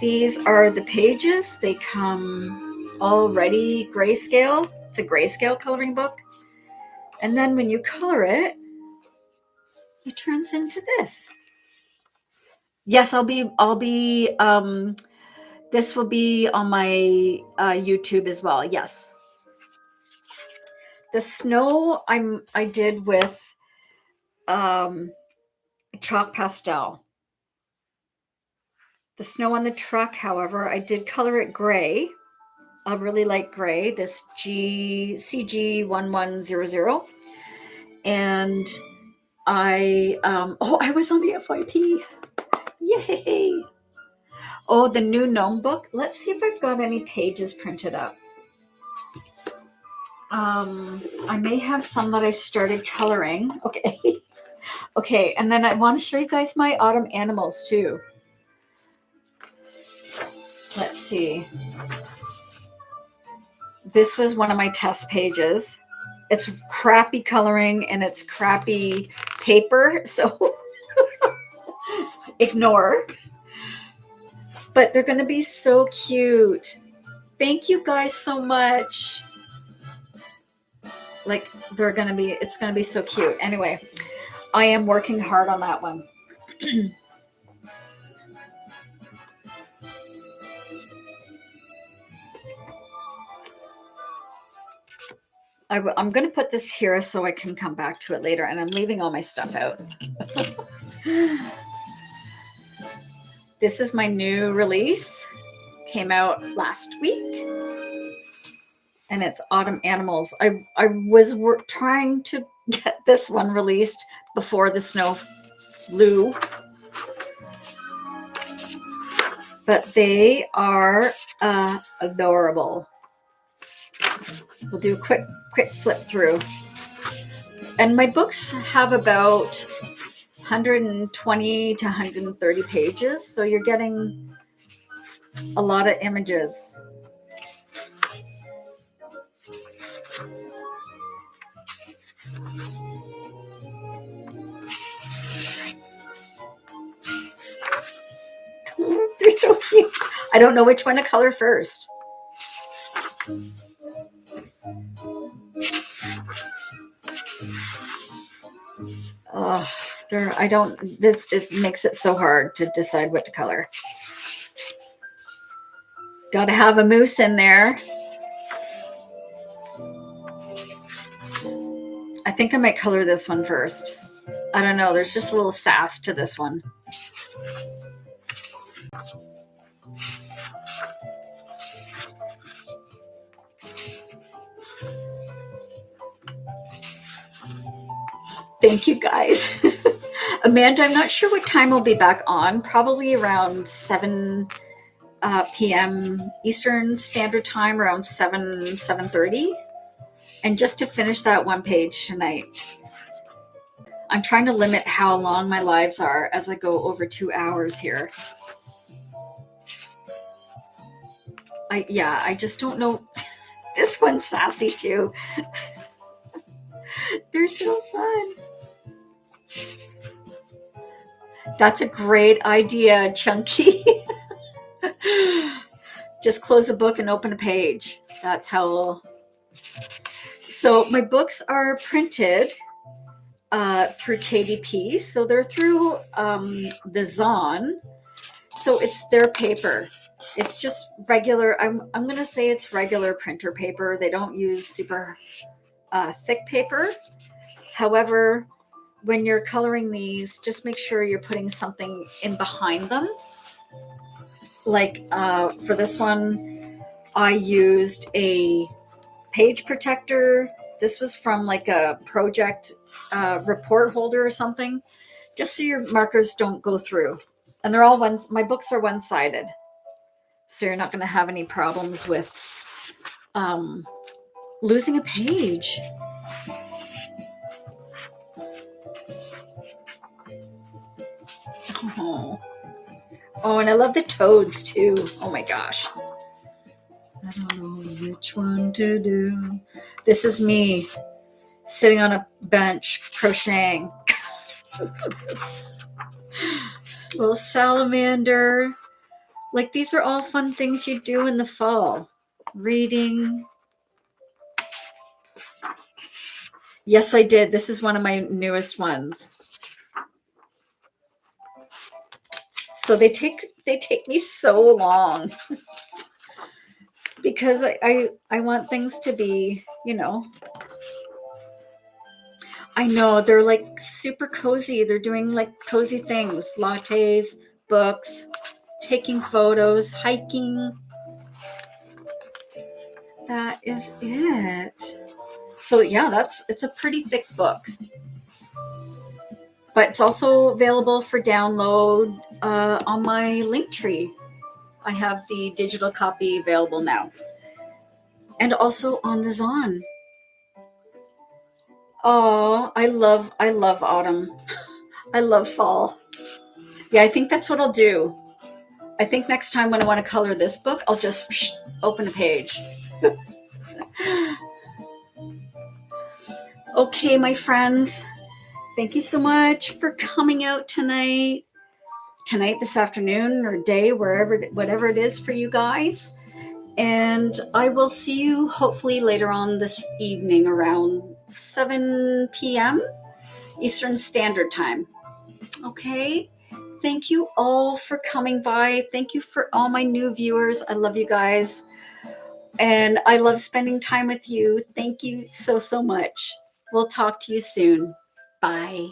These are the pages. They come already grayscale. It's a grayscale coloring book. And then when you color it, it turns into this. Yes, this will be on my YouTube as well. Yes. The snow I did with chalk pastel. The snow on the truck, however, I did color it gray. A really light gray, this CG1100. And I was on the FYP. Yay! Oh, the new gnome book. Let's see if I've got any pages printed up. I may have some that I started coloring. Okay. Okay, and then I want to show you guys my autumn animals too. Let's see. This was one of my test pages. It's crappy coloring and it's crappy paper, so ignore. But they're going to be so cute. Thank you guys so much. Like, it's going to be so cute. Anyway, I am working hard on that one. I'm going to put this here so I can come back to it later, and I'm leaving all my stuff out. This is my new release. Came out last week. And it's Autumn Animals. I was trying to get this one released before the snow flew. But they are adorable. We'll do a quick flip through. And my books have about 120 to 130 pages, so you're getting a lot of images. They're so cute. I don't know which one to color first. Oh, it makes it so hard to decide what to color. Got to have a moose in there. I think I might color this one first. I don't know. There's just a little sass to this one. Thank you, guys. Amanda, I'm not sure what time we'll be back on. Probably around 7 p.m. Eastern Standard Time, around 7:30. And just to finish that one page tonight. I'm trying to limit how long my lives are as I go over 2 hours here. I just don't know. This one's sassy too. They're so fun. That's a great idea, Chunky. Just close a book and open a page. That's how. So my books are printed through KDP. So they're through the Zon. So it's their paper. It's just regular. I'm going to say it's regular printer paper. They don't use super thick paper. However, when you're coloring these, just make sure you're putting something in behind them. Like for this one, I used a page protector. This was from like a project report holder or something, just so your markers don't go through. And they're all my books are one-sided. So you're not going to have any problems with losing a page. Oh, and I love the toads too. Oh my gosh. I don't know which one to do. This is me sitting on a bench crocheting. Little salamander. Like, these are all fun things you do in the fall. Reading. Yes, I did. This is one of my newest ones. So they take me so long because I want things to be, I know they're like super cozy. They're doing like cozy things, lattes, books, taking photos, hiking. That is it. So yeah, it's a pretty thick book. But it's also available for download on my Linktree. I have the digital copy available now. And also on the Zon. Oh, I love autumn. I love fall. Yeah, I think that's what I'll do. I think next time when I want to color this book, I'll just open a page. Okay, my friends. Thank you so much for coming out tonight. Tonight, this afternoon, or day, whatever it is for you guys. And I will see you hopefully later on this evening around 7 p.m. Eastern Standard Time. Okay. Thank you all for coming by. Thank you for all my new viewers. I love you guys. And I love spending time with you. Thank you so, so much. We'll talk to you soon. Bye.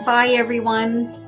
Bye, everyone.